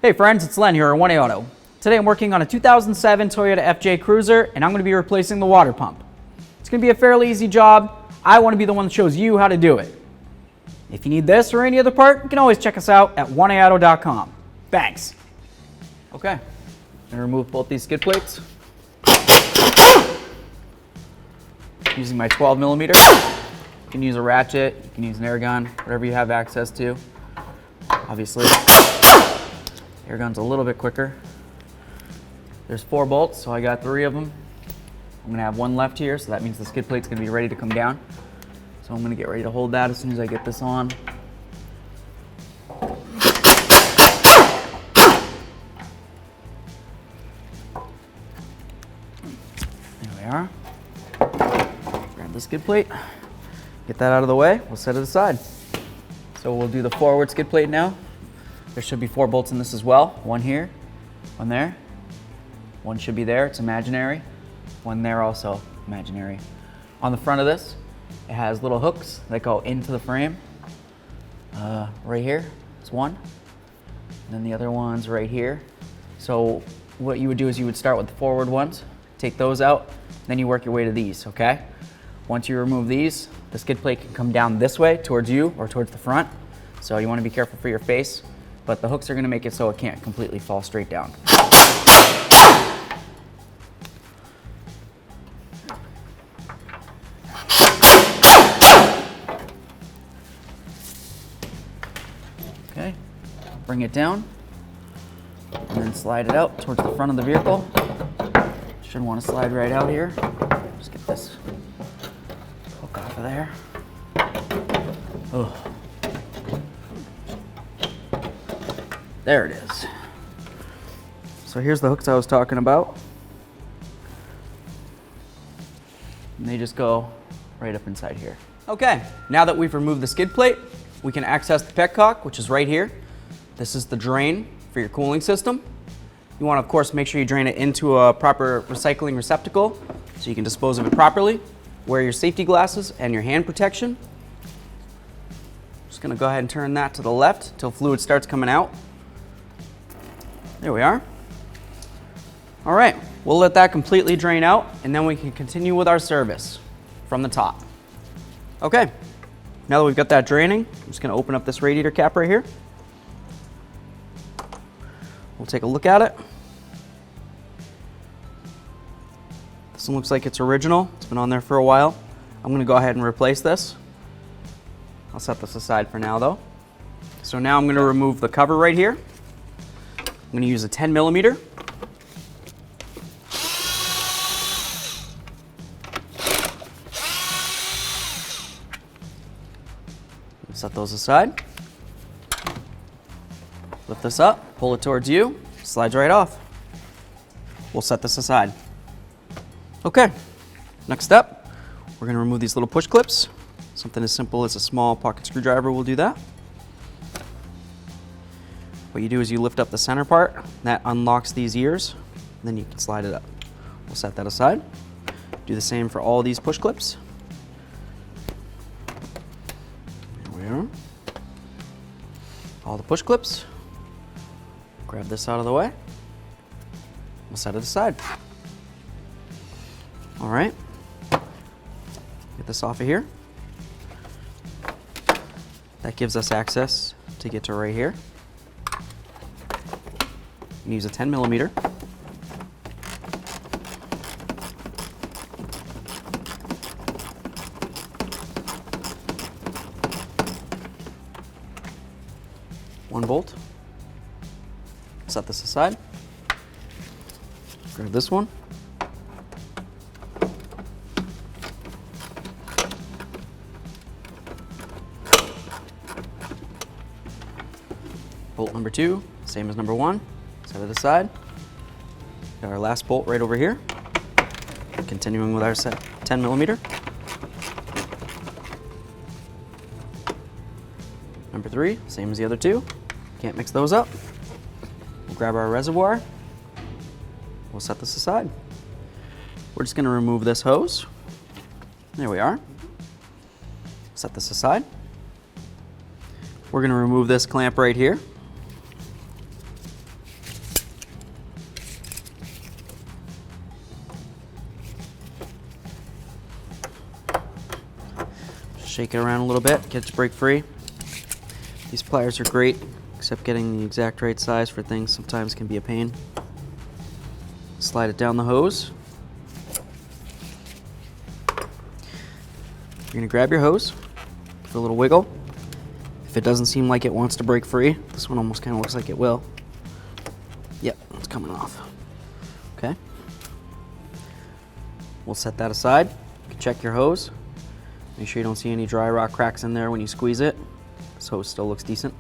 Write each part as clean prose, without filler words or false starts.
Hey friends, it's Len here at 1A Auto. Today I'm working on a 2007 Toyota FJ Cruiser and I'm going to be replacing the water pump. It's going to be a fairly easy job. I want to be the one that shows you how to do it. If you need this or any other part, you can always check us out at 1aauto.com. Thanks. Okay, I'm going to remove both these skid plates. Using my 12mm. You can use a ratchet, you can use an air gun, whatever you have access to. Obviously, air gun's a little bit quicker. There's 4 bolts, so I got 3 of them. I'm gonna have 1 left here, so that means the skid plate's gonna be ready to come down. So I'm gonna get ready to hold that as soon as I get this on. There we are. Grab the skid plate, get that out of the way, we'll set it aside. So we'll do the forward skid plate now. There should be 4 bolts in this as well. 1 here, 1 there. 1 should be there, it's imaginary. 1 there also, imaginary. On the front of this, it has little hooks that go into the frame. Right here, it's 1. And then the other one's right here. So what you would do is you would start with the forward ones, take those out, then you work your way to these, okay? Once you remove these, the skid plate can come down this way towards you or towards the front. So you want to be careful for your face, but the hooks are going to make it so it can't completely fall straight down. Okay, bring it down and then slide it out towards the front of the vehicle. Should want to slide right out here. Just get this hook off of there. Oh. There it is. So here's the hooks I was talking about. And they just go right up inside here. Okay, now that we've removed the skid plate, we can access the petcock, which is right here. This is the drain for your cooling system. You want to, of course, make sure you drain it into a proper recycling receptacle so you can dispose of it properly. Wear your safety glasses and your hand protection. Just gonna go ahead and turn that to the left until fluid starts coming out. There we are. All right, we'll let that completely drain out and then we can continue with our service from the top. Okay, now that we've got that draining, I'm just gonna open up this radiator cap right here. We'll take a look at it. This one looks like it's original. It's been on there for a while. I'm gonna go ahead and replace this. I'll set this aside for now though. So now I'm gonna remove the cover right here. I'm gonna use a 10mm. Set those aside. Lift this up, pull it towards you, slides right off. We'll set this aside. Okay, next step, we're gonna remove these little push clips. Something as simple as a small pocket screwdriver will do that. What you do is you lift up the center part, that unlocks these ears, and then you can slide it up. We'll set that aside. Do the same for all these push clips. There we are. All the push clips. Grab this out of the way. We'll set it aside. All right. Get this off of here. That gives us access to get to right here. You use a 10mm. One bolt. Set this aside. Grab this one. Bolt number 2, same as number 1. Set it aside. Got our last bolt right over here. Continuing with our 10mm. Number 3, same as the other 2. Can't mix those up. We'll grab our reservoir. We'll set this aside. We're just going to remove this hose. There we are. Set this aside. We're going to remove this clamp right here. Shake it around a little bit, get it to break free. These pliers are great, except getting the exact right size for things sometimes can be a pain. Slide it down the hose. You're gonna grab your hose, give it a little wiggle. If it doesn't seem like it wants to break free, this one almost kind of looks like it will. Yep, it's coming off. Okay. We'll set that aside. You can check your hose. Make sure you don't see any dry rot cracks in there when you squeeze it. This hose still looks decent.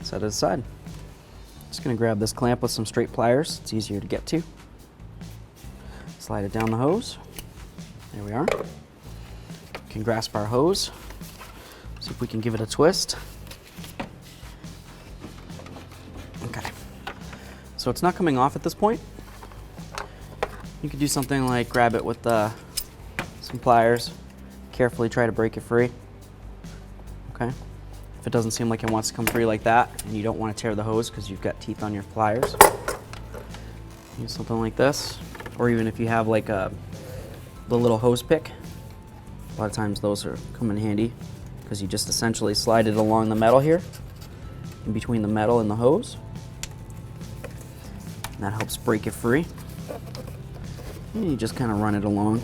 Set it aside. Just gonna grab this clamp with some straight pliers. It's easier to get to. Slide it down the hose. There we are. We can grasp our hose. See if we can give it a twist. Okay. So it's not coming off at this point. You could do something like grab it with some pliers. Carefully try to break it free. Okay. If it doesn't seem like it wants to come free like that, and you don't want to tear the hose because you've got teeth on your pliers, use something like this. Or even if you have like the little hose pick, a lot of times those come in handy because you just essentially slide it along the metal here, in between the metal and the hose. And that helps break it free. And you just kind of run it along. You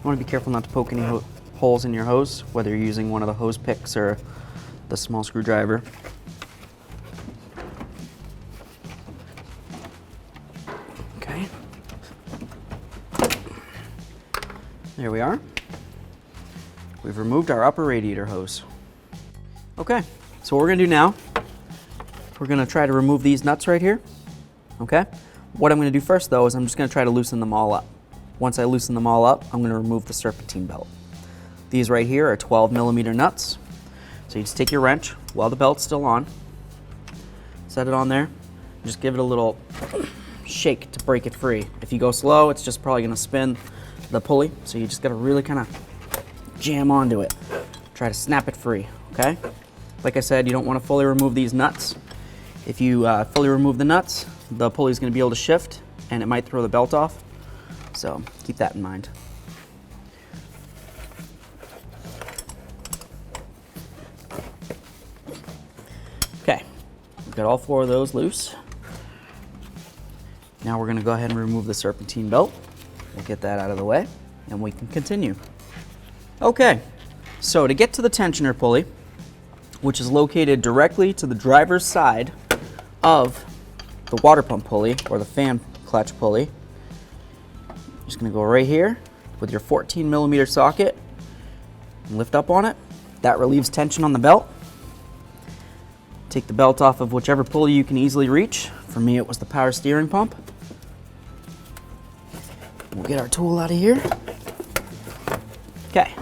want to be careful not to poke any holes in your hose, whether you're using one of the hose picks or the small screwdriver. Okay. There we are. We've removed our upper radiator hose. Okay, so what we're gonna do now, we're gonna try to remove these nuts right here. Okay? What I'm gonna do first though is I'm just gonna try to loosen them all up. Once I loosen them all up, I'm gonna remove the serpentine belt. These right here are 12mm nuts. So you just take your wrench while the belt's still on, set it on there, and just give it a little shake to break it free. If you go slow, it's just probably gonna spin the pulley, so you just gotta really kind of jam onto it. Try to snap it free, okay? Like I said, you don't want to fully remove these nuts. If you fully remove the nuts, the pulley's going to be able to shift and it might throw the belt off. So keep that in mind. Okay, we've got all 4 of those loose. Now we're going to go ahead and remove the serpentine belt. We'll get that out of the way and we can continue. Okay, so to get to the tensioner pulley, which is located directly to the driver's side of the water pump pulley or the fan clutch pulley, you're just gonna go right here with your 14mm socket and lift up on it. That relieves tension on the belt. Take the belt off of whichever pulley you can easily reach. For me, it was the power steering pump. We'll get our tool out of here. Okay.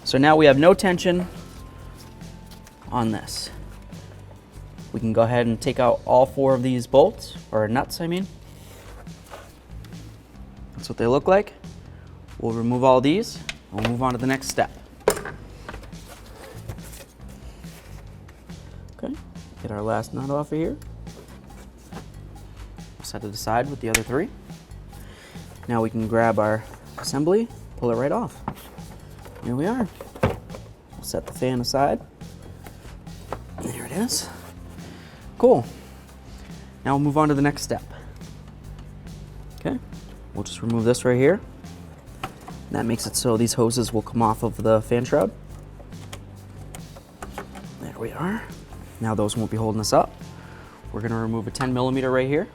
So now we have no tension on this. We can go ahead and take out all 4 of these bolts, or nuts, I mean. That's what they look like. We'll remove all these, and we'll move on to the next step. Okay, get our last nut off of here. Set it aside with the other 3. Now we can grab our assembly, pull it right off. Here we are. We'll set the fan aside. There it is. Cool. Now we'll move on to the next step. Okay, we'll just remove this right here. And that makes it so these hoses will come off of the fan shroud. There we are. Now those won't be holding us up. We're gonna remove a 10mm right here.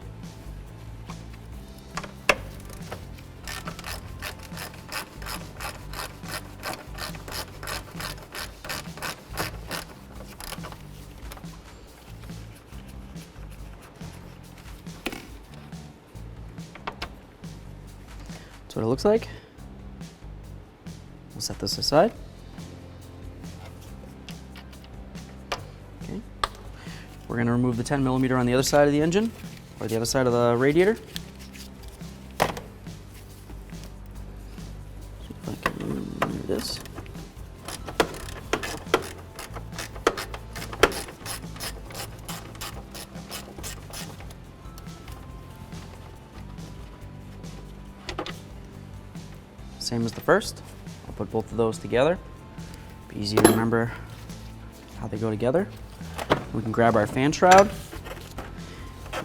That's what it looks like. We'll set this aside. Okay. We're going to remove the 10mm on the other side of the engine, or the other side of the radiator. See if I can remove this. Same as the first. I'll put both of those together. Easy to remember how they go together. We can grab our fan shroud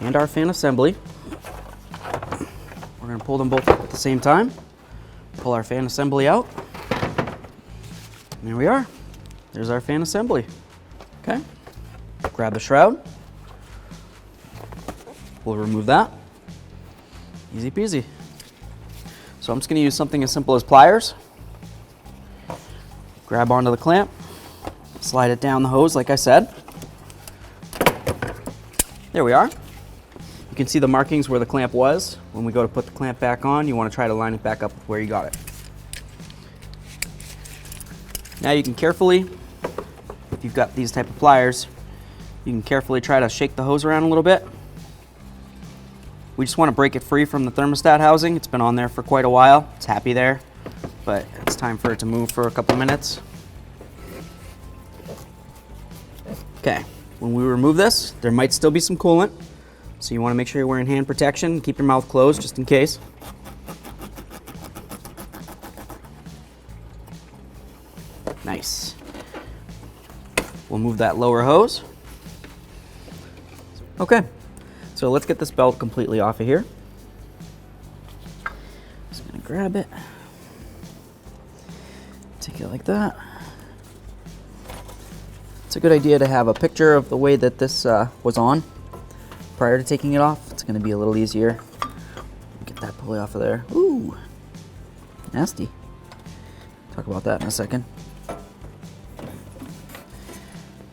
and our fan assembly. We're going to pull them both up at the same time. Pull our fan assembly out. And there we are. There's our fan assembly. Okay. Grab the shroud. We'll remove that. Easy peasy. So I'm just going to use something as simple as pliers. Grab onto the clamp. Slide it down the hose like I said. There we are. You can see the markings where the clamp was. When we go to put the clamp back on, you want to try to line it back up with where you got it. Now you can carefully, if you've got these type of pliers, you can carefully try to shake the hose around a little bit. We just want to break it free from the thermostat housing. It's been on there for quite a while. It's happy there, but it's time for it to move for a couple minutes. Okay, when we remove this, there might still be some coolant. So you want to make sure you're wearing hand protection. Keep your mouth closed just in case. Nice. We'll move that lower hose. Okay, so let's get this belt completely off of here. Just gonna grab it. Take it like that. It's a good idea to have a picture of the way that this was on prior to taking it off. It's going to be a little easier. Get that pulley off of there. Ooh, nasty. Talk about that in a second.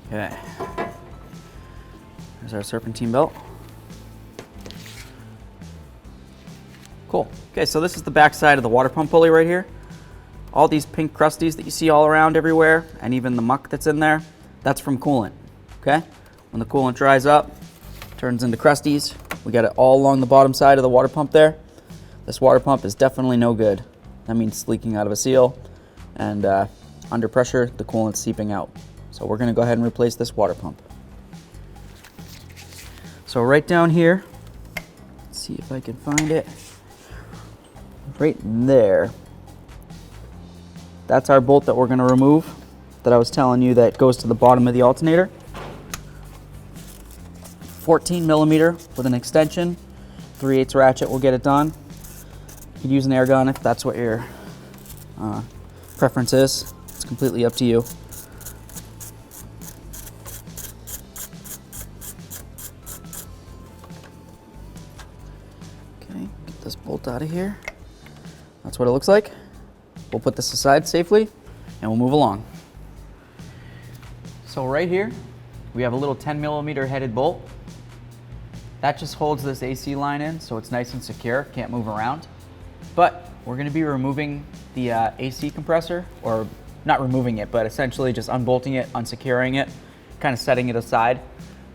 Okay. There's our serpentine belt. Cool. Okay, so this is the back side of the water pump pulley right here. All these pink crusties that you see all around everywhere, and even the muck that's in there, that's from coolant. Okay? When the coolant dries up, turns into crusties. We got it all along the bottom side of the water pump there. This water pump is definitely no good. That means it's leaking out of a seal, and under pressure, the coolant's seeping out. So we're gonna go ahead and replace this water pump. So right down here, let's see if I can find it. Right there. That's our bolt that we're gonna remove, that I was telling you that goes to the bottom of the alternator. 14 millimeter with an extension, 3/8 ratchet will get it done. You could use an air gun if that's what your preference is. It's completely up to you. Okay, get this bolt out of here. That's what it looks like. We'll put this aside safely and we'll move along. So right here, we have a little 10 millimeter headed bolt. That just holds this AC line in, so it's nice and secure, can't move around. But we're gonna be removing the AC compressor, or not removing it, but essentially just unbolting it, unsecuring it, kind of setting it aside.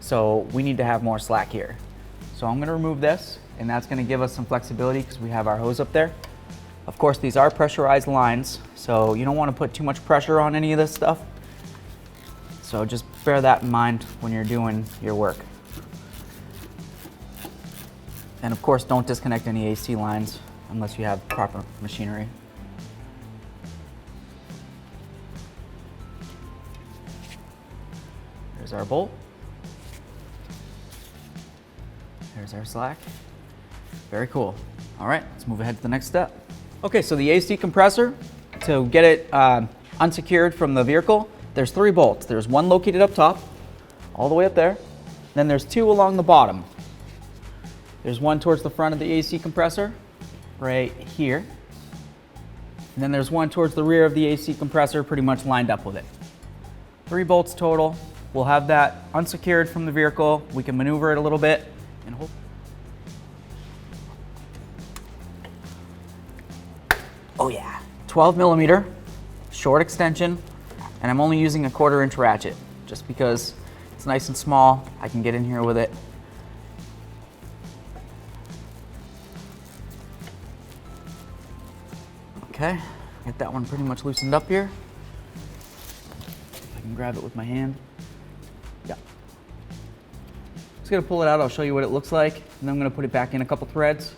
So we need to have more slack here. So I'm gonna remove this, and that's gonna give us some flexibility because we have our hose up there. Of course, these are pressurized lines, so you don't wanna put too much pressure on any of this stuff. So just bear that in mind when you're doing your work. And of course, don't disconnect any AC lines unless you have proper machinery. There's our bolt. There's our slack. Very cool. All right, let's move ahead to the next step. Okay, so the AC compressor, to get it unsecured from the vehicle, there's 3 bolts. There's one located up top, all the way up there. Then there's 2 along the bottom. There's one towards the front of the AC compressor, right here. And then there's one towards the rear of the AC compressor, pretty much lined up with it. 3 bolts total. We'll have that unsecured from the vehicle. We can maneuver it a little bit and hold. Oh yeah, 12 millimeter, short extension, and I'm only using a 1/4 inch ratchet just because it's nice and small. I can get in here with it. Okay, get that one pretty much loosened up here. I can grab it with my hand. Yeah. Just gonna pull it out, I'll show you what it looks like, and then I'm gonna put it back in a couple threads.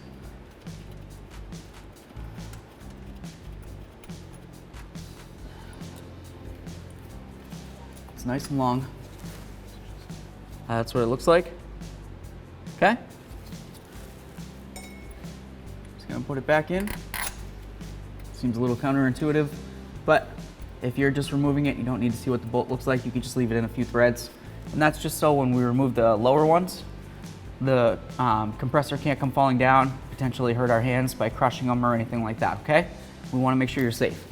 It's nice and long. That's what it looks like. Okay. Just gonna put it back in. Seems a little counterintuitive, but if you're just removing it, you don't need to see what the bolt looks like. You can just leave it in a few threads. And that's just so when we remove the lower ones, the compressor can't come falling down, potentially hurt our hands by crushing them or anything like that, okay? We wanna make sure you're safe.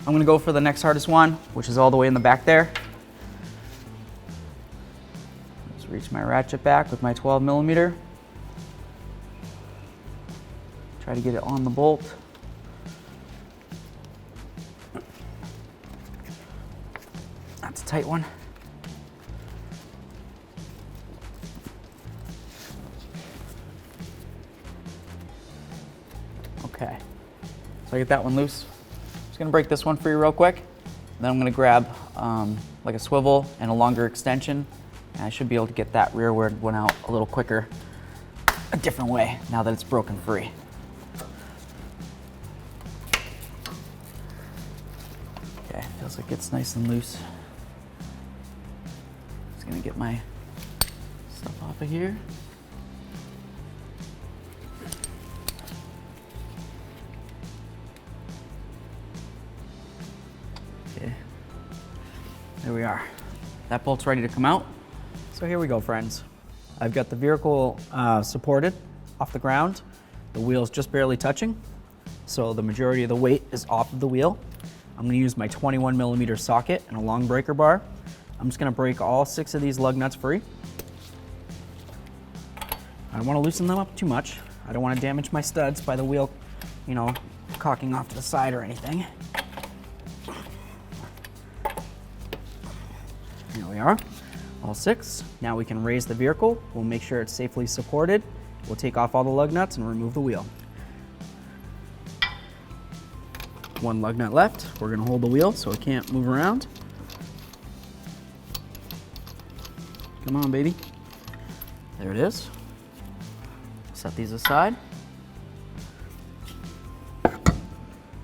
I'm gonna go for the next hardest one, which is all the way in the back there. Let's reach my ratchet back with my 12mm. Try to get it on the bolt. That's a tight one. Okay, so I get that one loose. Just gonna break this one for you real quick. Then I'm gonna grab like a swivel and a longer extension. And I should be able to get that rearward one out a little quicker, a different way, now that it's broken free. Okay, feels like it's nice and loose. Just gonna get my stuff off of here. Okay, there we are. That bolt's ready to come out. So here we go, friends. I've got the vehicle supported off the ground. The wheel's just barely touching, so the majority of the weight is off of the wheel. I'm gonna use my 21mm socket and a long breaker bar. I'm just gonna break all 6 of these lug nuts free. I don't wanna loosen them up too much. I don't wanna damage my studs by the wheel, you know, cocking off to the side or anything. Here we are, all 6. Now we can raise the vehicle. We'll make sure it's safely supported. We'll take off all the lug nuts and remove the wheel. 1 lug nut left. We're gonna hold the wheel so it can't move around. Come on, baby. There it is. Set these aside.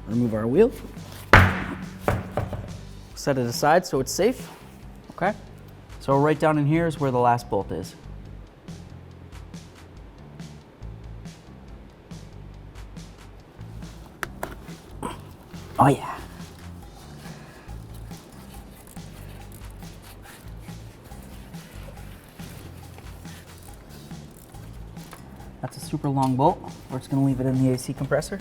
Remove our wheel. Set it aside so it's safe. Okay. So right down in here is where the last bolt is. Oh yeah. That's a super long bolt. We're just gonna leave it in the AC compressor.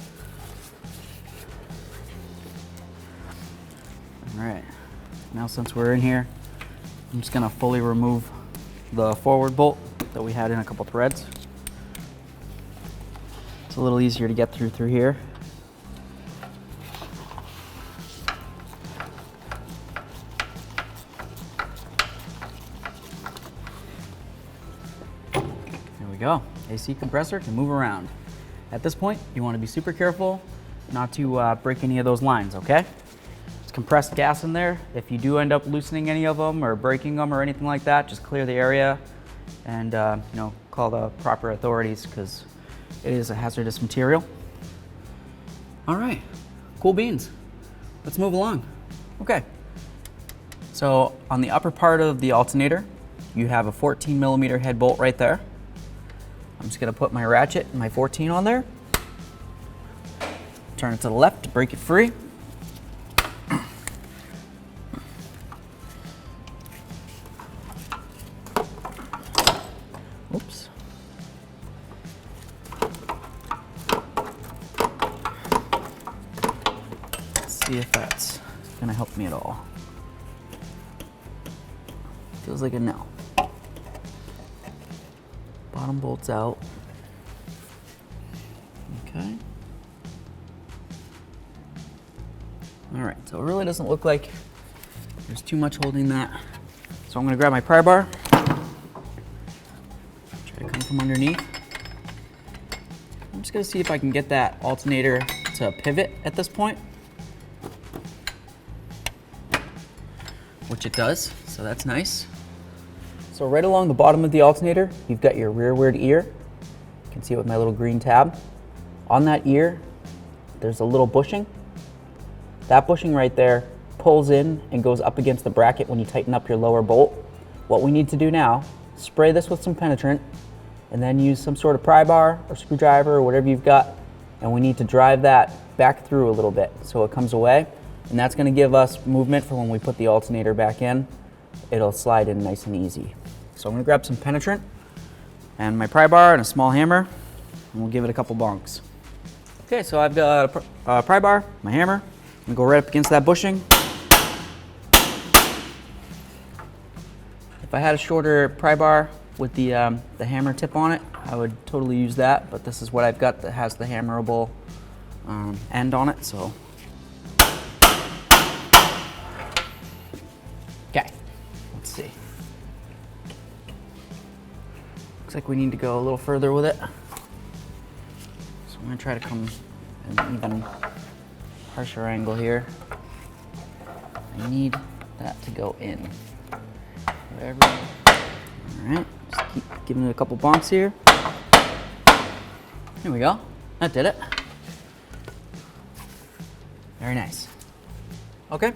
All right, now since we're in here, I'm just gonna fully remove the forward bolt that we had in a couple threads. It's a little easier to get through here. There we go. AC compressor can move around. At this point, you want to be super careful not to break any of those lines, okay? It's compressed gas in there. If you do end up loosening any of them or breaking them or anything like that, just clear the area and you know, call the proper authorities because it is a hazardous material. All right, cool beans. Let's move along. Okay, so on the upper part of the alternator, you have a 14mm head bolt right there. I'm just gonna put my ratchet and my 14 on there. Turn it to the left to break it free. Oops. Let's see if that's gonna help me at all. Feels like a no. Bottom bolt's out. Okay. All right, so it really doesn't look like there's too much holding that. So I'm gonna grab my pry bar, try to come from underneath. I'm just gonna see if I can get that alternator to pivot at this point, which it does, so that's nice. So right along the bottom of the alternator, you've got your rearward ear. You can see it with my little green tab. On that ear, there's a little bushing. That bushing right there pulls in and goes up against the bracket when you tighten up your lower bolt. What we need to do now, spray this with some penetrant and then use some sort of pry bar or screwdriver or whatever you've got, and we need to drive that back through a little bit so it comes away, and that's going to give us movement for when we put the alternator back in. It'll slide in nice and easy. So I'm going to grab some penetrant and my pry bar and a small hammer, and we'll give it a couple bonks. Okay, so I've got a pry bar, my hammer. I'm going to go right up against that bushing. If I had a shorter pry bar with the hammer tip on it, I would totally use that, but this is what I've got that has the hammerable end on it, so. Okay, let's see. Looks like we need to go a little further with it. So I'm gonna try to come an even harsher angle here. I need that to go in. Wherever. All right, just keep giving it a couple bonks here. Here we go, that did it. Very nice. Okay,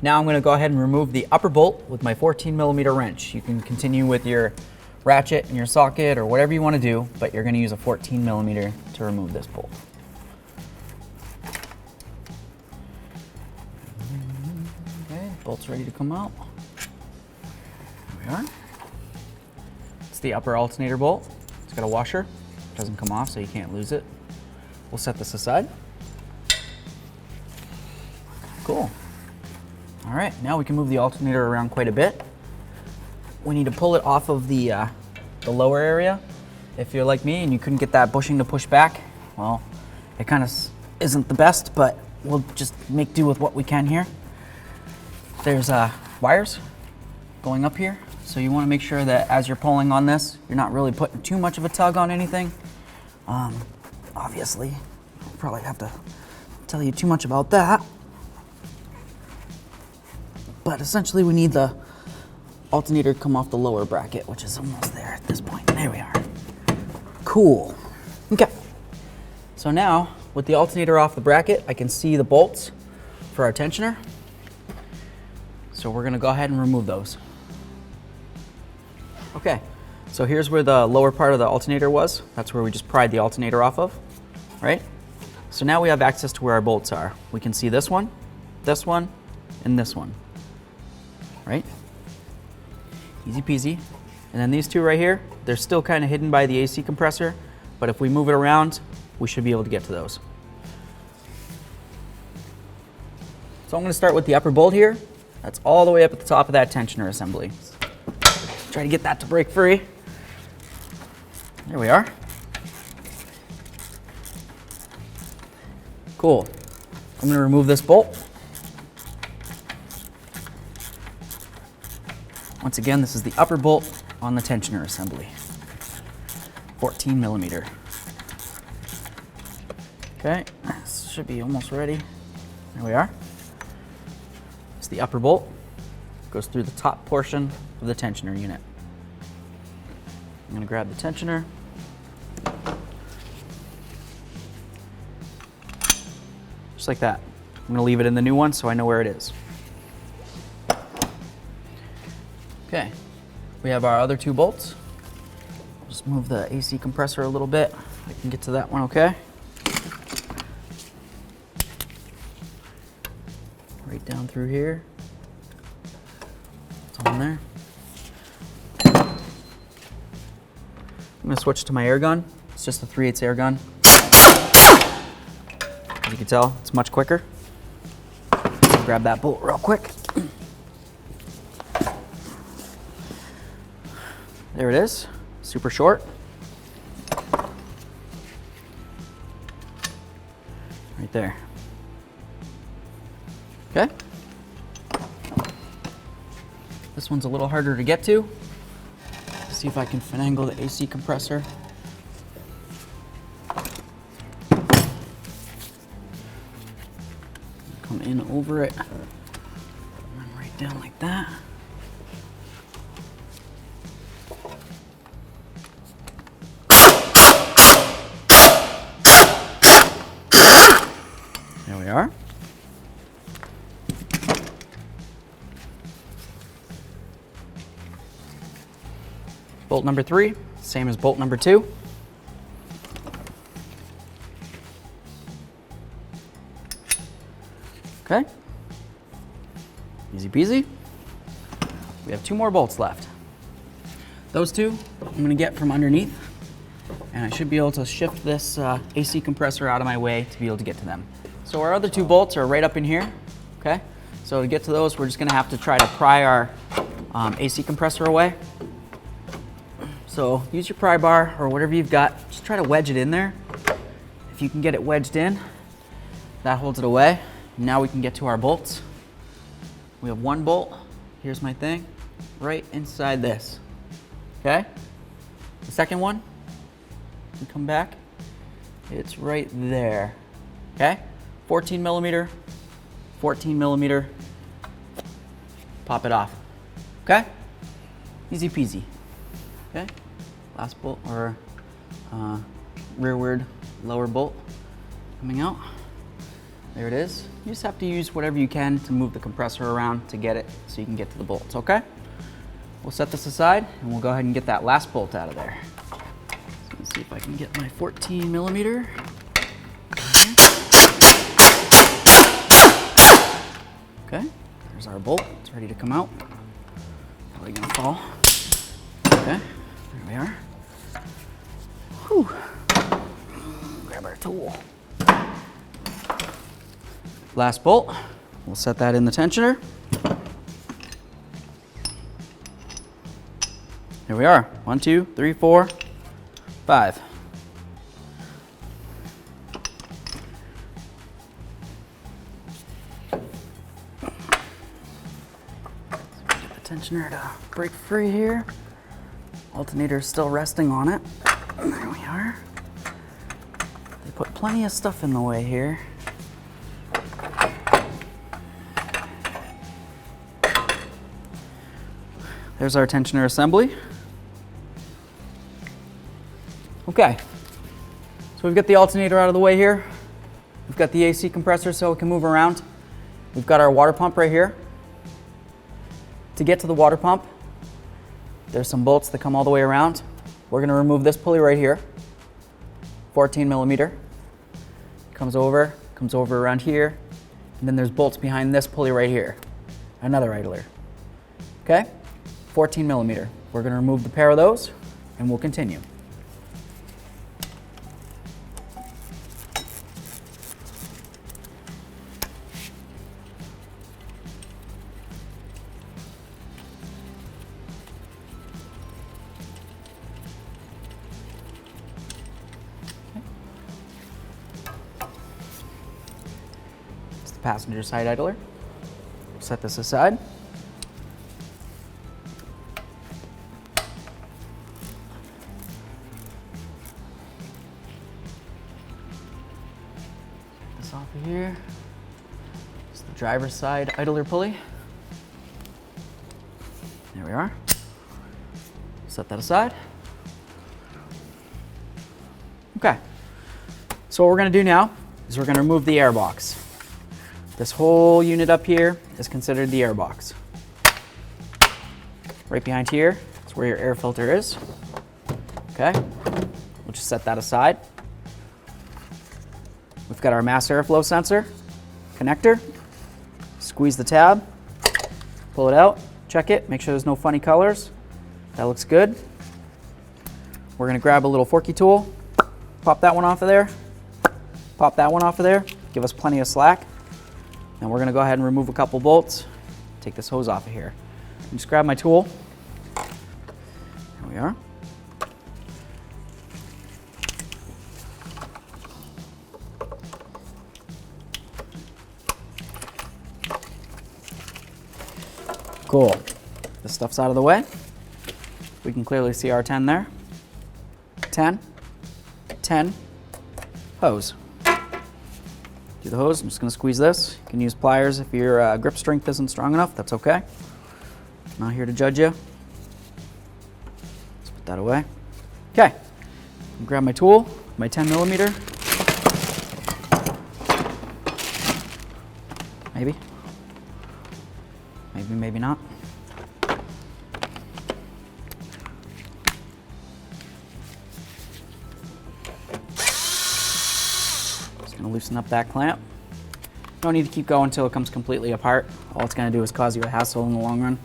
now I'm gonna go ahead and remove the upper bolt with my 14mm wrench. You can continue with your ratchet and your socket or whatever you wanna do, but you're gonna use a 14mm to remove this bolt. Okay, bolt's ready to come out. There we are. It's the upper alternator bolt. It's got a washer. It doesn't come off, so you can't lose it. We'll set this aside. Cool. All right, now we can move the alternator around quite a bit. We need to pull it off of the lower area. If you're like me and you couldn't get that bushing to push back, well, it kind of isn't the best, but we'll just make do with what we can here. There's wires going up here, so you want to make sure that as you're pulling on this, you're not really putting too much of a tug on anything. Obviously, I'll probably have to tell you too much about that. But essentially we need the alternator to come off the lower bracket, which is almost there at this point. There we are. Cool. Okay. So now, with the alternator off the bracket, I can see the bolts for our tensioner. So we're gonna go ahead and remove those. Okay, so here's where the lower part of the alternator was. That's where we just pried the alternator off of, right? So now we have access to where our bolts are. We can see this one, and this one. Right? Easy peasy. And then these two right here, they're still kind of hidden by the AC compressor, but if we move it around, we should be able to get to those. So I'm going to start with the upper bolt here. That's all the way up at the top of that tensioner assembly. Try to get that to break free. There we are. Cool. I'm going to remove this bolt. Once again, this is the upper bolt on the tensioner assembly. 14mm. Okay, this should be almost ready. There we are. It's the upper bolt. Goes through the top portion of the tensioner unit. I'm gonna grab the tensioner. Just like that. I'm gonna leave it in the new one so I know where it is. Okay, we have our other two bolts. I'll just move the AC compressor a little bit. I can get to that one okay. Right down through here. It's on there. I'm gonna switch to my air gun. It's just a 3/8 air gun. As you can tell, it's much quicker. Grab that bolt real quick. There it is, super short. Right there. Okay. This one's a little harder to get to. Let's see if I can finagle the AC compressor. Come in over it, and right down like that. There we are. Bolt number 3, same as bolt number 2. Okay, easy peasy. We have 2 more bolts left. Those 2 I'm gonna get from underneath, and I should be able to shift this AC compressor out of my way to be able to get to them. So our other 2 bolts are right up in here, okay? So to get to those, we're just gonna have to try to pry our AC compressor away. So use your pry bar or whatever you've got, just try to wedge it in there. If you can get it wedged in, that holds it away. Now we can get to our bolts. We have 1 bolt, here's my thing, right inside this, okay? The second one, you come back, it's right there, okay? 14 millimeter, 14 millimeter, pop it off, okay? Easy peasy, okay? Last bolt, or rearward lower bolt coming out. There it is. You just have to use whatever you can to move the compressor around to get it so you can get to the bolts, okay? We'll set this aside and we'll go ahead and get that last bolt out of there. So let's see if I can get my 14 millimeter. Okay, there's our bolt. It's ready to come out. Probably gonna fall. Okay, there we are. Whew. Grab our tool. Last bolt, we'll set that in the tensioner. Here we are, 1, 2, 3, 4, 5. Get the tensioner to break free here. Alternator is still resting on it. There we are. They put plenty of stuff in the way here. There's our tensioner assembly. Okay, so we've got the alternator out of the way here. We've got the AC compressor so it can move around. We've got our water pump right here. To get to the water pump, there's some bolts that come all the way around. We're gonna remove this pulley right here, 14 millimeter. Comes over around here, and then there's bolts behind this pulley right here, another idler, okay? 14 millimeter. We're gonna remove the pair of those and we'll continue. It's the passenger side idler. Set this aside. Off of here. It's the driver's side idler pulley. There we are. Set that aside. Okay. So what we're going to do now is we're going to remove the air box. This whole unit up here is considered the air box. Right behind here is where your air filter is. Okay. We'll just set that aside. We've got our mass airflow sensor connector. Squeeze the tab, pull it out, check it, make sure there's no funny colors. That looks good. We're gonna grab a little forky tool, pop that one off of there, pop that one off of there, give us plenty of slack. And we're gonna go ahead and remove a couple bolts, take this hose off of here. Just grab my tool. There we are. Cool. This stuff's out of the way. We can clearly see our 10 there. 10, 10, hose. Do the hose, I'm just gonna squeeze this. You can use pliers if your grip strength isn't strong enough, that's okay. I'm not here to judge you. Let's put that away. Okay, grab my tool, my 10 millimeter. Maybe. Maybe, maybe not. loosen up that clamp. Don't need to keep going until it comes completely apart. All it's going to do is cause you a hassle in the long run.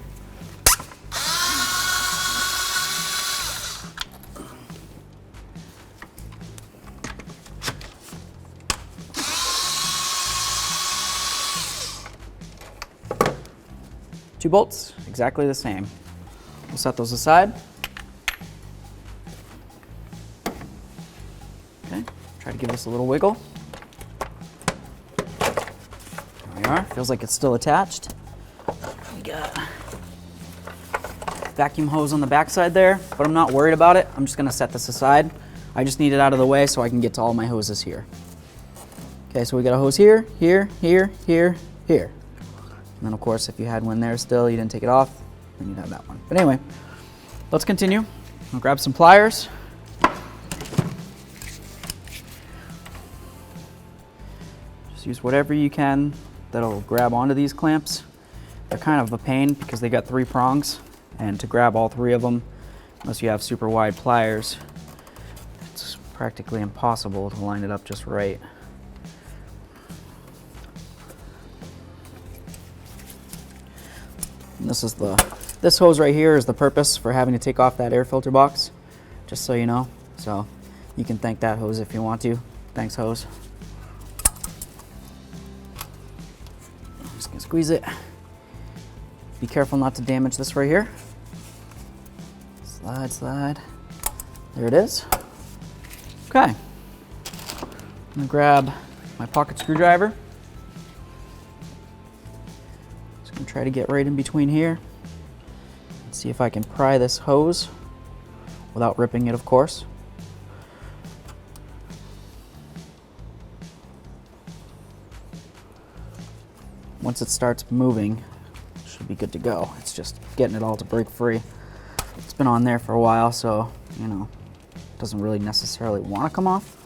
Two bolts, exactly the same. We'll set those aside. Okay, try to give this a little wiggle. There we are, feels like it's still attached. We got vacuum hose on the backside there, but I'm not worried about it. I'm just gonna set this aside. I just need it out of the way so I can get to all my hoses here. Okay, so we got a hose here, here, here, here, here. And then of course, if you had one there still, you didn't take it off, then you'd have that one. But anyway, let's continue. I'll grab some pliers. Just use whatever you can that'll grab onto these clamps. They're kind of a pain because they got 3 prongs, and to grab all 3 of them, unless you have super wide pliers, it's practically impossible to line it up just right. And this hose right here is the purpose for having to take off that air filter box, just so you know. So you can thank that hose if you want to. Thanks, hose. I'm just gonna squeeze it. Be careful not to damage this right here. Slide, slide. There it is. Okay. I'm gonna grab my pocket screwdriver. Try to get right in between here and see if I can pry this hose without ripping it, of course. Once it starts moving, it should be good to go. It's just getting it all to break free. It's been on there for a while, so you know, it doesn't really necessarily want to come off.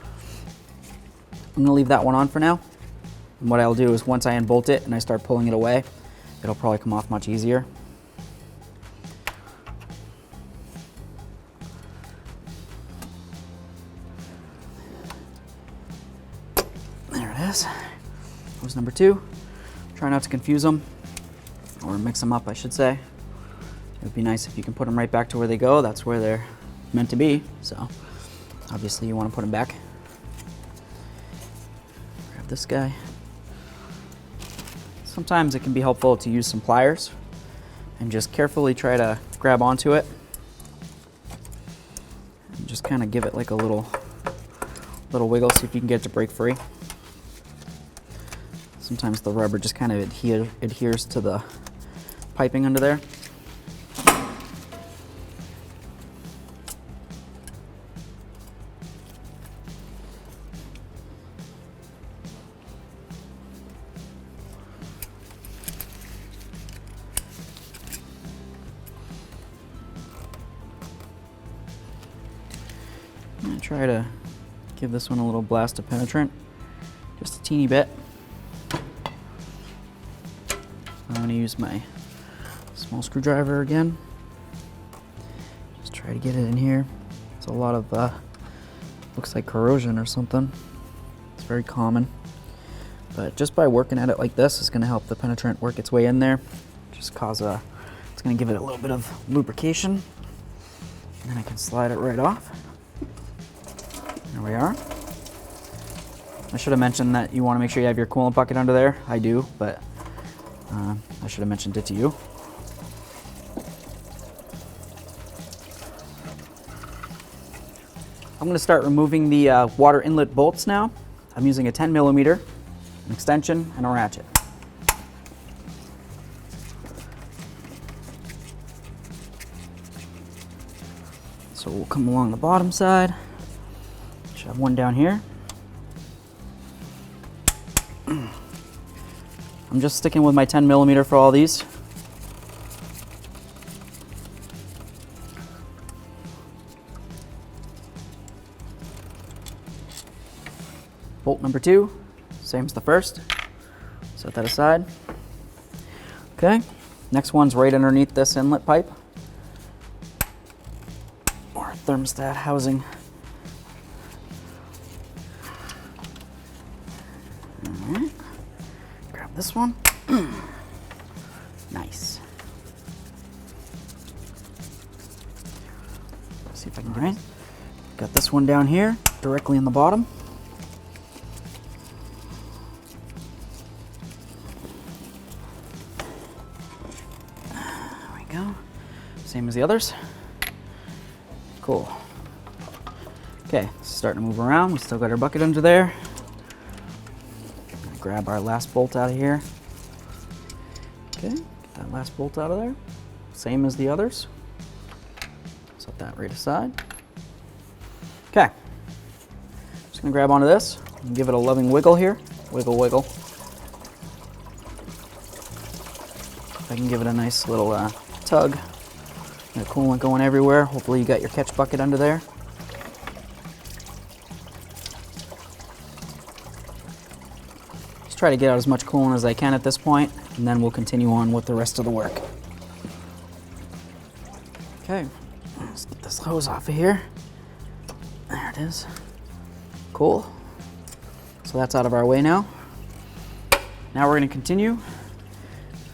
I'm gonna leave that one on for now. And what I'll do is once I unbolt it and I start pulling it away, it'll probably come off much easier. There it is. Hose number 2. Try not to confuse them, or mix them up, I should say. It would be nice if you can put them right back to where they go. That's where they're meant to be. So obviously you want to put them back. Grab this guy. Sometimes it can be helpful to use some pliers and just carefully try to grab onto it and just kind of give it like a little wiggle, see if you can get it to break free. Sometimes the rubber just kind of adheres to the piping under there. I'm going to try to give this one a little blast of penetrant, just a teeny bit. I'm going to use my small screwdriver again. Just try to get it in here. It's a lot of, looks like corrosion or something. It's very common. But just by working at it like this is going to help the penetrant work its way in there. Just cause it's going to give it a little bit of lubrication. And then I can slide it right off. There we are. I should have mentioned that you want to make sure you have your coolant bucket under there. I do, but I should have mentioned it to you. I'm going to start removing the water inlet bolts now. I'm using a 10mm, an extension, and a ratchet. So we'll come along the bottom side. Should have one down here. I'm just sticking with my 10mm for all these. Bolt number 2, same as the first. Set that aside. Okay, next one's right underneath this inlet pipe, or thermostat housing. this one. Nice. Let's see if I can get it. Got this one down here, directly in the bottom. There we go. Same as the others. Cool. Okay, starting to move around. We still got our bucket under there. Grab our last bolt out of here. Okay, get that last bolt out of there. Same as the others. Set that right aside. Okay, just gonna grab onto this and give it a loving wiggle here. Wiggle, wiggle. If I can give it a nice little tug. The coolant going everywhere. Hopefully you got your catch bucket under there. Just try to get out as much coolant as I can at this point, and then we'll continue on with the rest of the work. Okay, let's get this hose off of here. There it is. Cool. So that's out of our way now. Now we're going to continue.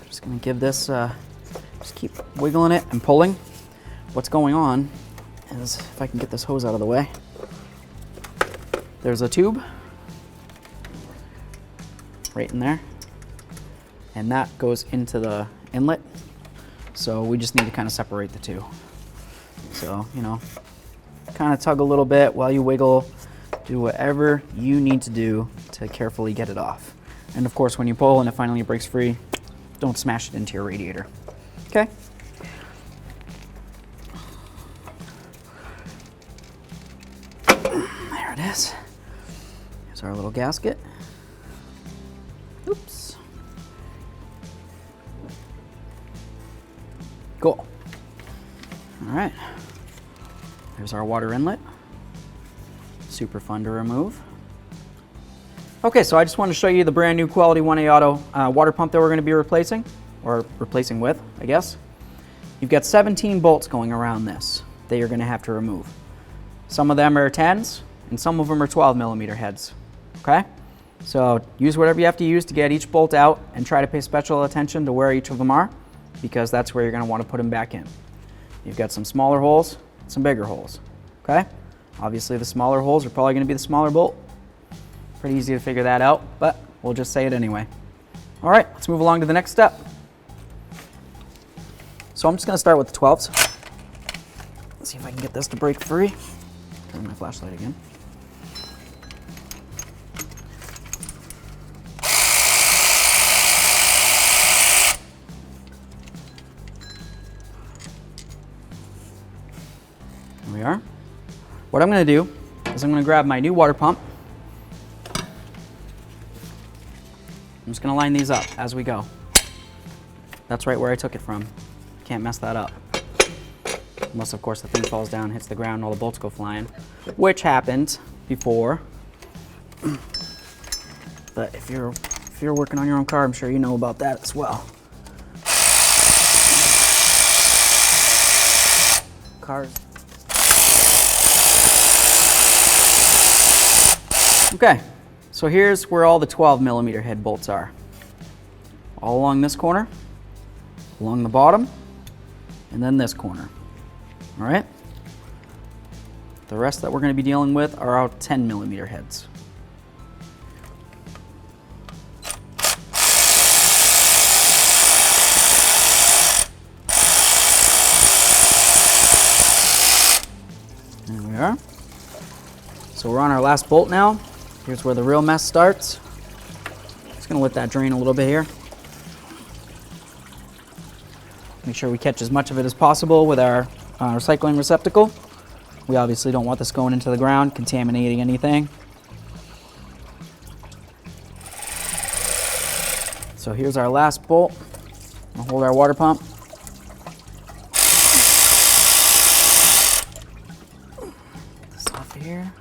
Just going to give this, just keep wiggling it and pulling. What's going on is, if I can get this hose out of the way, there's a tube right in there, and that goes into the inlet. So we just need to kind of separate the two. So, you know, kind of tug a little bit while you wiggle. Do whatever you need to do to carefully get it off. And of course, when you pull and it finally breaks free, don't smash it into your radiator. Okay? There it is. Here's our little gasket. Oops. Cool. All right. There's our water inlet. Super fun to remove. Okay, so I just wanted to show you the brand new Quality 1A Auto water pump that we're going to be replacing, or replacing with, I guess. You've got 17 bolts going around this that you're going to have to remove. Some of them are 10s, and some of them are 12mm heads, okay? So use whatever you have to use to get each bolt out, and try to pay special attention to where each of them are, because that's where you're going to want to put them back in. You've got some smaller holes, some bigger holes, okay? Obviously the smaller holes are probably going to be the smaller bolt. Pretty easy to figure that out, but we'll just say it anyway. All right, let's move along to the next step. So I'm just going to start with the 12s. Let's see if I can get this to break free. Turn my flashlight again. There we are. What I'm going to do is I'm going to grab my new water pump. I'm just going to line these up as we go. That's right where I took it from. Can't mess that up. Unless, of course, the thing falls down, hits the ground, and all the bolts go flying, which happened before. But if you're working on your own car, I'm sure you know about that as well. Cars. Okay, so here's where all the 12mm head bolts are. All along this corner, along the bottom, and then this corner. All right? The rest that we're going to be dealing with are our 10mm heads. There we are. So we're on our last bolt now. Here's where the real mess starts. Just going to let that drain a little bit here. Make sure we catch as much of it as possible with our recycling receptacle. We obviously don't want this going into the ground, contaminating anything. So here's our last bolt. We'll hold our water pump. Get this off here.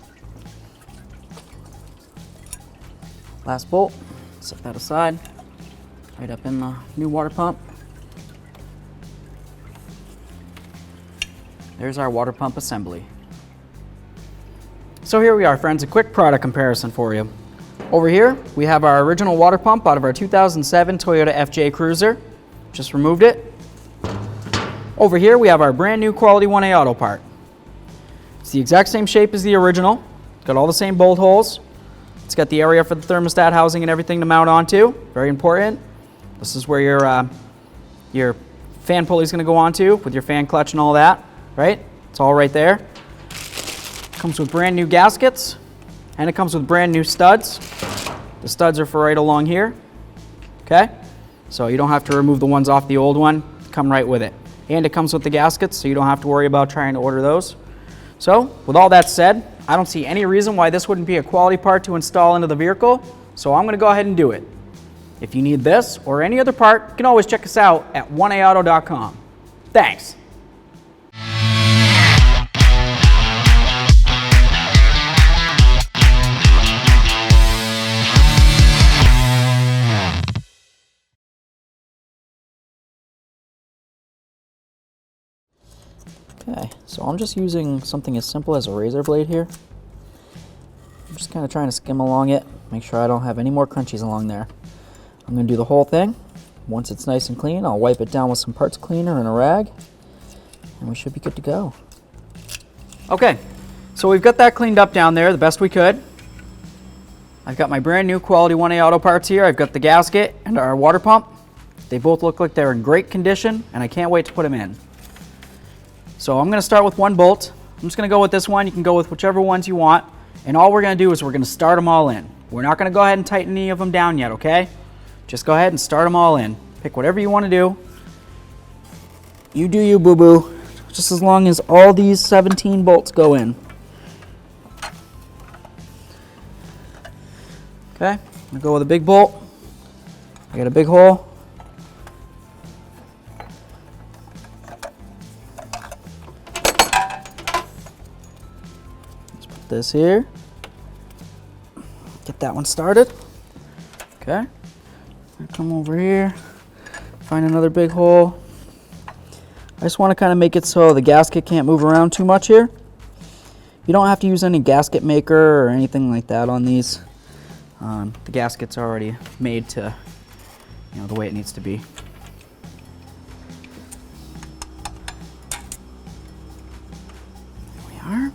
Last bolt, set that aside, right up in the new water pump. There's our water pump assembly. So here we are, friends, a quick product comparison for you. Over here, we have our original water pump out of our 2007 Toyota FJ Cruiser. Just removed it. Over here, we have our brand new Quality 1A auto part. It's the exact same shape as the original. It's got all the same bolt holes. It's got the area for the thermostat housing and everything to mount onto. Very important. This is where your fan pulley is going to go onto with your fan clutch and all that, right? It's all right there. Comes with brand new gaskets, and it comes with brand new studs. The studs are for right along here, okay? So you don't have to remove the ones off the old one, come right with it. And it comes with the gaskets, so you don't have to worry about trying to order those. So, with all that said, I don't see any reason why this wouldn't be a quality part to install into the vehicle, so I'm gonna go ahead and do it. If you need this or any other part, you can always check us out at 1aauto.com. Thanks. Okay, so I'm just using something as simple as a razor blade here. I'm just kind of trying to skim along it, make sure I don't have any more crunchies along there. I'm going to do the whole thing. Once it's nice and clean, I'll wipe it down with some parts cleaner and a rag, and we should be good to go. Okay, so we've got that cleaned up down there the best we could. I've got my brand new Quality 1A auto parts here. I've got the gasket and our water pump. They both look like they're in great condition, and I can't wait to put them in. So I'm going to start with one bolt. I'm just going to go with this one. You can go with whichever ones you want. And all we're going to do is we're going to start them all in. We're not going to go ahead and tighten any of them down yet, okay? Just go ahead and start them all in. Pick whatever you want to do. You do you, boo-boo. Just as long as all these 17 bolts go in. Okay, I'm going to go with a big bolt. I got a big hole. This here, get that one started. Okay, come over here, find another big hole. I just want to kind of make it so the gasket can't move around too much here. You don't have to use any gasket maker or anything like that on these. The gasket's already made to, the way it needs to be. There we are.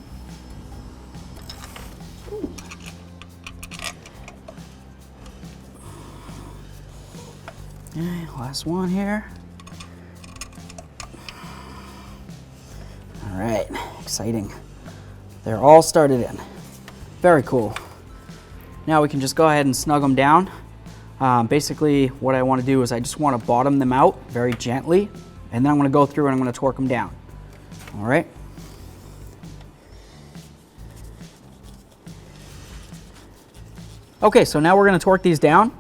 Okay, last one here. All right, exciting. They're all started in. Very cool. Now we can just go ahead and snug them down. Basically, what I want to do is I just want to bottom them out very gently, and then I'm going to go through and I'm going to torque them down. All right. Okay, so now we're going to torque these down.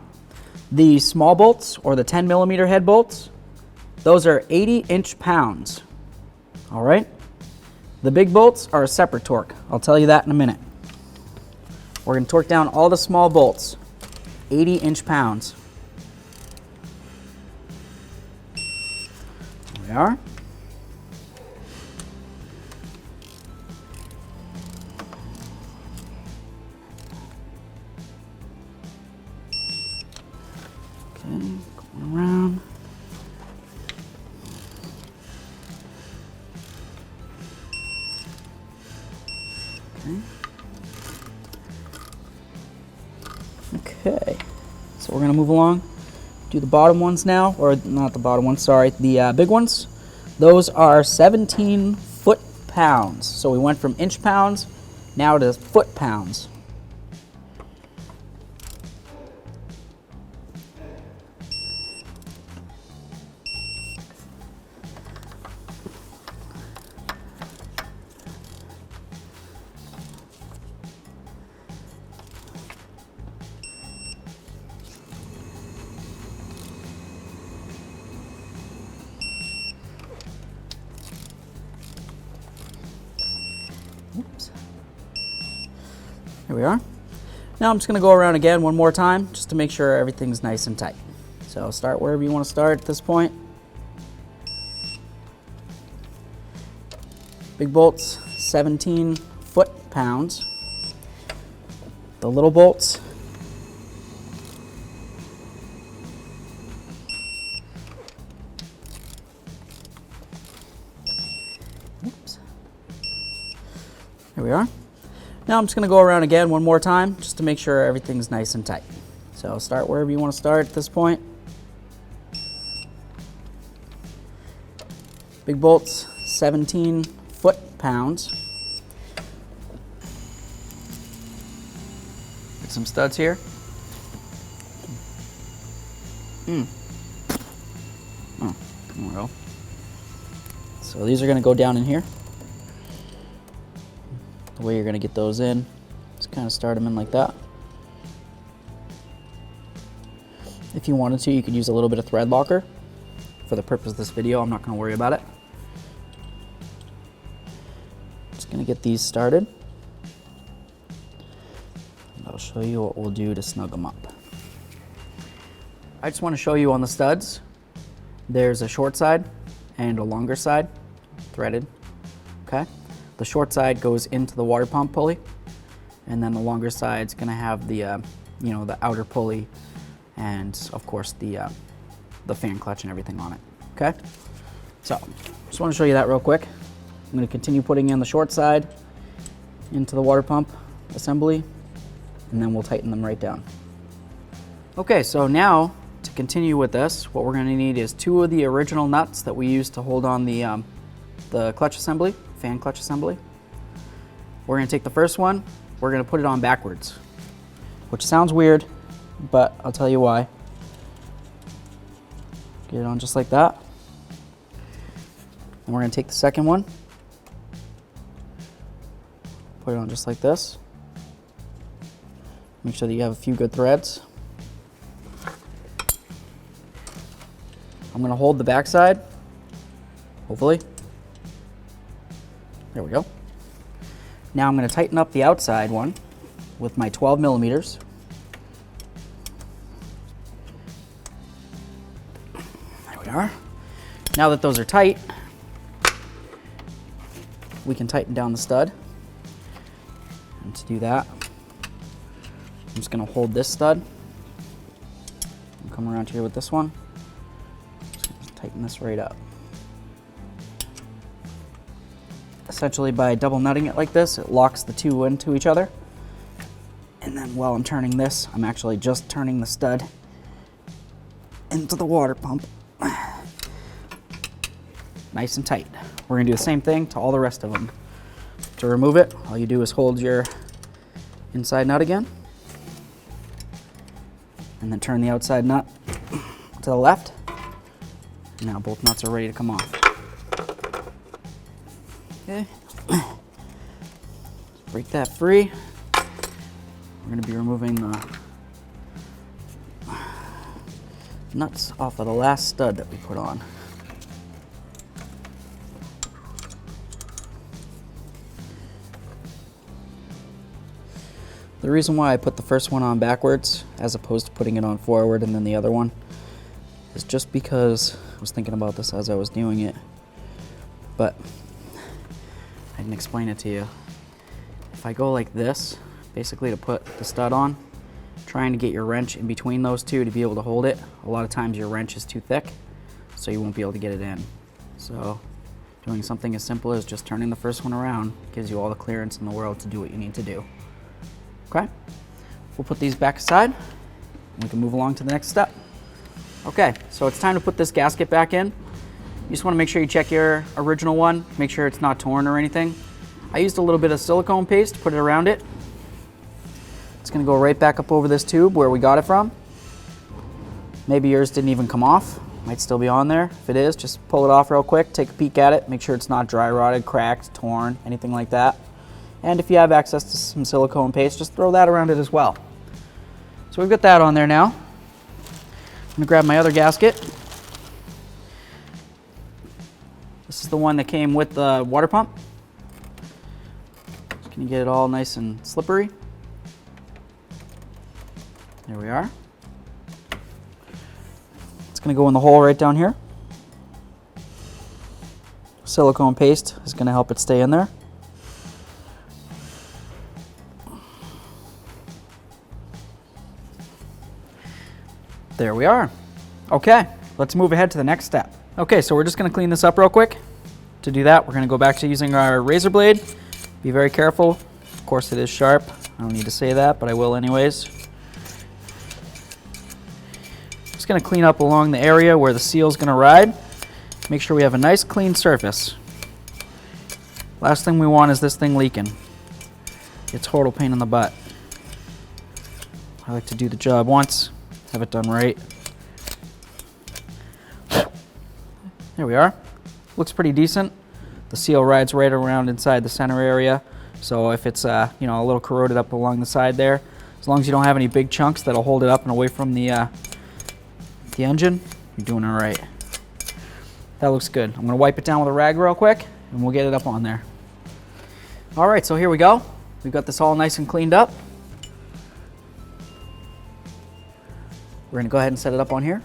The small bolts, or the 10mm head bolts, those are 80 inch-pounds. All right? The big bolts are a separate torque. I'll tell you that in a minute. We're going to torque down all the small bolts, 80 inch-pounds. There we are. Going around. Okay, so we're gonna move along. Do the bottom ones now, or not the bottom ones, sorry, the big ones. Those are 17 foot-pounds. So we went from inch-pounds now to foot-pounds. Oops. Here we are. Now I'm just going to go around again one more time just to make sure everything's nice and tight. So start wherever you want to start at this point. Big bolts, 17 foot-pounds. The little bolts, we are. Now I'm just gonna go around again one more time just to make sure everything's nice and tight. So start wherever you want to start at this point. Big bolts, 17 foot-pounds. Get some studs here. There we go. So these are going to go down in here. The way you're going to get those in, just kind of start them in like that. If you wanted to, you could use a little bit of thread locker. For the purpose of this video, I'm not going to worry about it. Just going to get these started. And I'll show you what we'll do to snug them up. I just want to show you on the studs, there's a short side and a longer side, threaded, okay? The short side goes into the water pump pulley, and then the longer side's gonna have the, the outer pulley, and of course the fan clutch and everything on it, okay? So, just want to show you that real quick. I'm going to continue putting in the short side into the water pump assembly, and then we'll tighten them right down. Okay, so now to continue with this, what we're going to need is 2 of the original nuts that we used to hold on the clutch assembly, fan clutch assembly. We're going to take the first one, we're going to put it on backwards, which sounds weird, but I'll tell you why. Get it on just like that. And we're going to take the second one, put it on just like this. Make sure that you have a few good threads. I'm going to hold the back side, hopefully. There we go. Now I'm going to tighten up the outside one with my 12 millimeters. There we are. Now that those are tight, we can tighten down the stud. And to do that, I'm just going to hold this stud and come around here with this one. Just tighten this right up. Essentially, by double nutting it like this, it locks the 2 into each other. And then while I'm turning this, I'm actually just turning the stud into the water pump. Nice and tight. We're gonna do the same thing to all the rest of them. To remove it, all you do is hold your inside nut again, and then turn the outside nut to the left. Now both nuts are ready to come off. Okay. Break that free. We're going to be removing the nuts off of the last stud that we put on. The reason why I put the first one on backwards as opposed to putting it on forward and then the other one is just because I was thinking about this as I was doing it, but I didn't explain it to you. If I go like this, basically to put the stud on, trying to get your wrench in between those two to be able to hold it, a lot of times your wrench is too thick, so you won't be able to get it in. So doing something as simple as just turning the first one around gives you all the clearance in the world to do what you need to do. Okay, we'll put these back aside and we can move along to the next step. Okay, so it's time to put this gasket back in. You just want to make sure you check your original one, make sure it's not torn or anything. I used a little bit of silicone paste to put it around it. It's going to go right back up over this tube where we got it from. Maybe yours didn't even come off, might still be on there. If it is, just pull it off real quick, take a peek at it, make sure it's not dry rotted, cracked, torn, anything like that. And if you have access to some silicone paste, just throw that around it as well. So we've got that on there now. I'm gonna grab my other gasket. This is the one that came with the water pump. Just gonna get it all nice and slippery. There we are. It's gonna go in the hole right down here. Silicone paste is gonna help it stay in there. There we are. Okay, let's move ahead to the next step. Okay, so we're just gonna clean this up real quick. To do that, we're gonna go back to using our razor blade, Be very careful. Of course it is sharp. I don't need to say that, but I will anyways. Just gonna clean up along the area where the seal's gonna ride. Make sure we have a nice clean surface. Last thing we want is this thing leaking. It's a total pain in the butt. I like to do the job once, have it done right. There we are. Looks pretty decent. The seal rides right around inside the center area. So if it's you know, a little corroded up along the side there, as long as you don't have any big chunks that'll hold it up and away from the engine, you're doing all right. That looks good. I'm gonna wipe it down with a rag real quick and we'll get it up on there. All right, so here we go. We've got this all nice and cleaned up. We're gonna go ahead and set it up on here.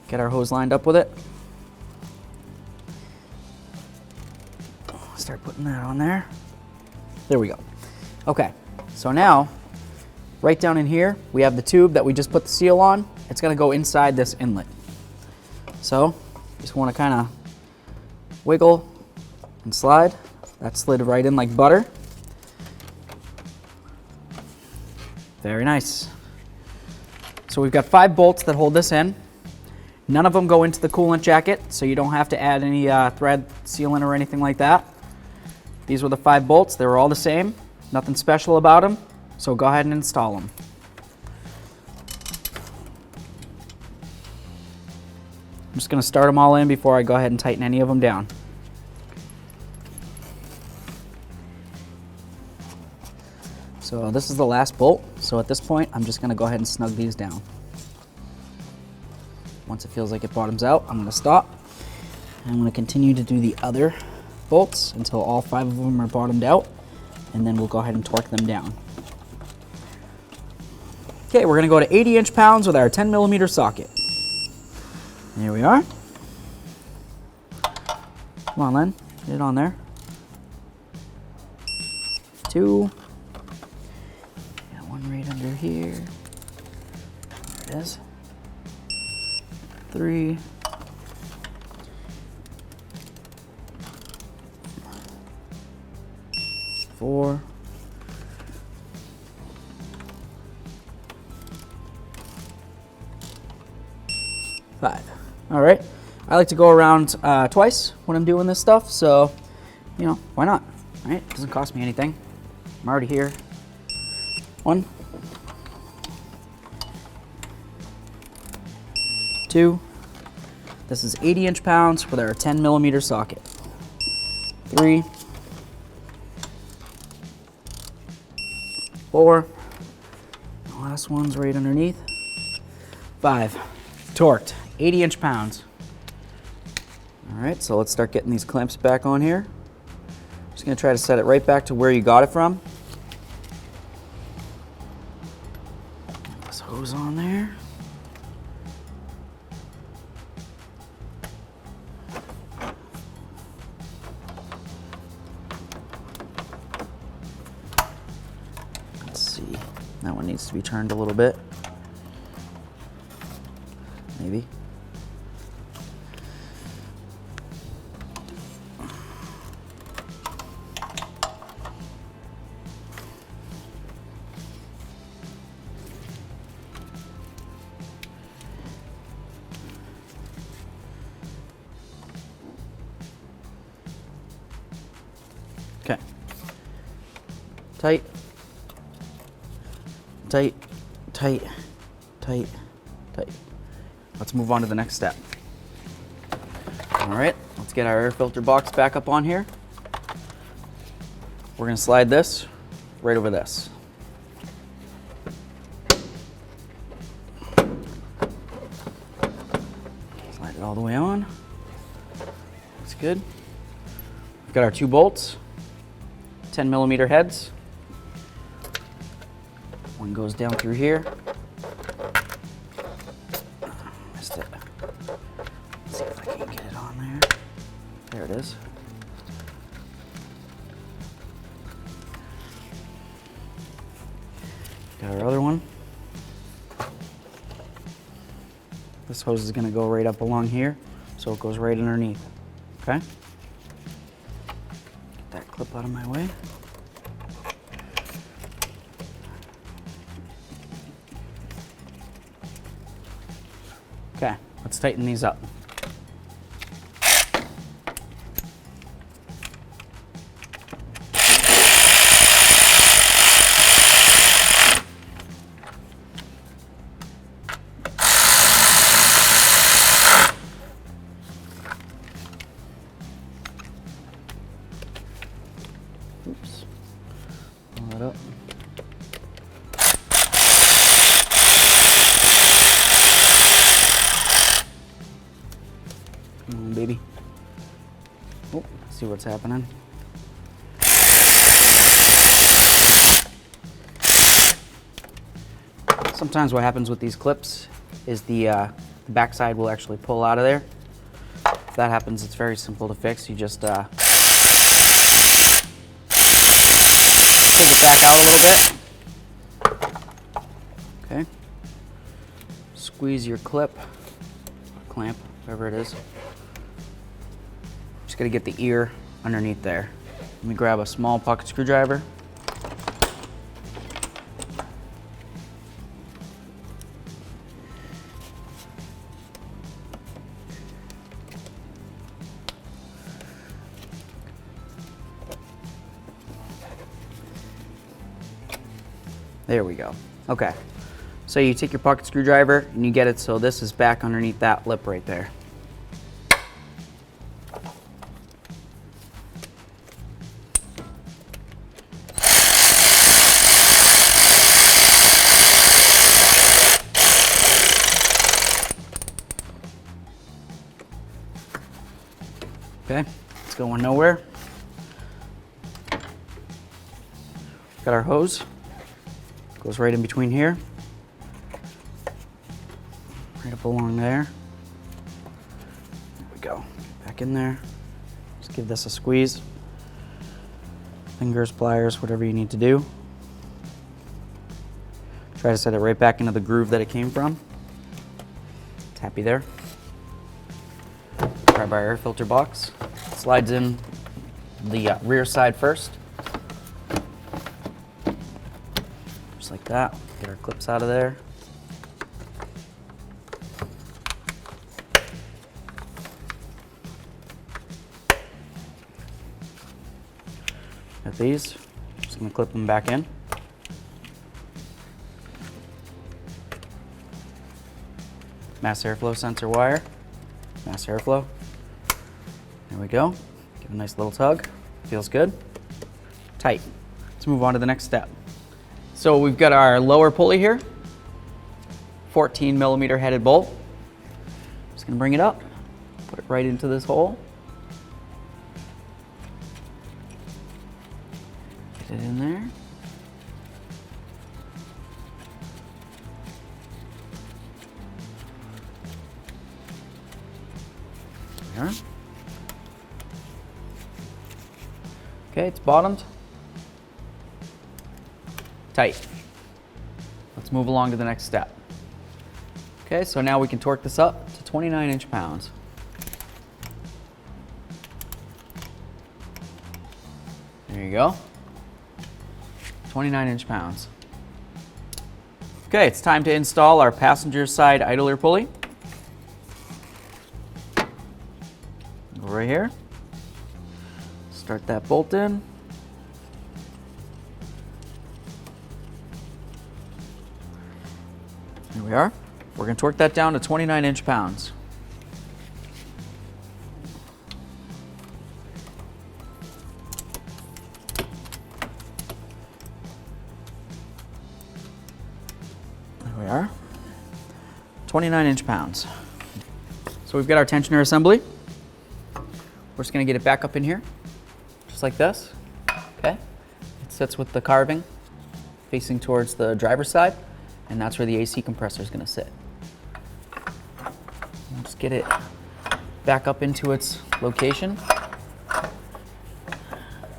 Get our hose lined up with it. Start putting that on there. There we go. Okay, so now, right down in here, we have the tube that we just put the seal on. It's gonna go inside this inlet. So, just wanna kinda wiggle and slide. That slid right in like butter. Very nice. So we've got 5 bolts that hold this in. None of them go into the coolant jacket, so you don't have to add any thread sealant or anything like that. These were the 5 bolts. They were all the same. Nothing special about them. So go ahead and install them. I'm just going to start them all in before I go ahead and tighten any of them down. So this is the last bolt. So at this point, I'm just going to go ahead and snug these down. Once it feels like it bottoms out, I'm going to stop. And I'm going to continue to do the other bolts until all 5 of them are bottomed out. And then we'll go ahead and torque them down. Okay, we're going to go to 80 inch-pounds with our 10 millimeter socket. Here we are. Come on, Len. Get it on there. 2. Got one right under here. There it is. 3. 4. 5. All right. I like to go around twice when I'm doing this stuff, so, you know, why not? All right, doesn't cost me anything. I'm already here. 1. 2. This is 80 inch-pounds with our 10 millimeter socket. 3. 4. The last one's right underneath. 5. Torqued, 80 inch-pounds. All right, so let's start getting these clamps back on here. Just gonna try to set it right back to where you got it from. Get this hose on there. Let's see, that one needs to be turned a little bit. Maybe. Okay. Tight. Tight, tight, tight, tight. Let's move on to the next step. All right, let's get our air filter box back up on here. We're gonna slide this right over this. Slide it all the way on. Looks good. We've got our 2 bolts, 10 millimeter heads. One goes down through here. Missed it. Let's see if I can get it on there. There it is. Got our other one. This hose is going to go right up along here, so it goes right underneath. Okay. Get that clip out of my way. Okay, let's tighten these up. Oops. Pull that up. Come on, baby. Oh, see what's happening. Sometimes what happens with these clips is the backside will actually pull out of there. If that happens, it's very simple to fix. You just take it back out a little bit. Okay. Squeeze your clip, clamp, whatever it is. Just gotta get the ear underneath there. Let me grab a small pocket screwdriver. There we go. Okay. So you take your pocket screwdriver and you get it so this is back underneath that lip right there. Okay, it's going nowhere. Got our hose. Goes right in between here. Right up along there. There we go. Back in there. Just give this a squeeze. Fingers, pliers, whatever you need to do. Try to set it right back into the groove that it came from. Tappy there. Grab our air filter box. Slides in the rear side first. Just like that. Get our clips out of there. Got these. Just gonna clip them back in. Mass airflow sensor wire. Mass airflow. There we go. Give a nice little tug. Feels good. Tight. Let's move on to the next step. So we've got our lower pulley here. 14mm headed bolt. Just gonna bring it up. Put it right into this hole. Get it in there. There. Okay, it's bottomed. Tight. Let's move along to the next step. Okay, so now we can torque this up to 29 inch-pounds. There you go. 29 inch-pounds. Okay, it's time to install our passenger side idler pulley. Go right here. Start that bolt in. Here we are. We're going to torque that down to 29 inch-pounds. There we are. 29 inch-pounds. So we've got our tensioner assembly. We're just going to get it back up in here, just like this. Okay. It sits with the carving facing towards the driver's side, and that's where the AC compressor is going to sit. We'll just get it back up into its location.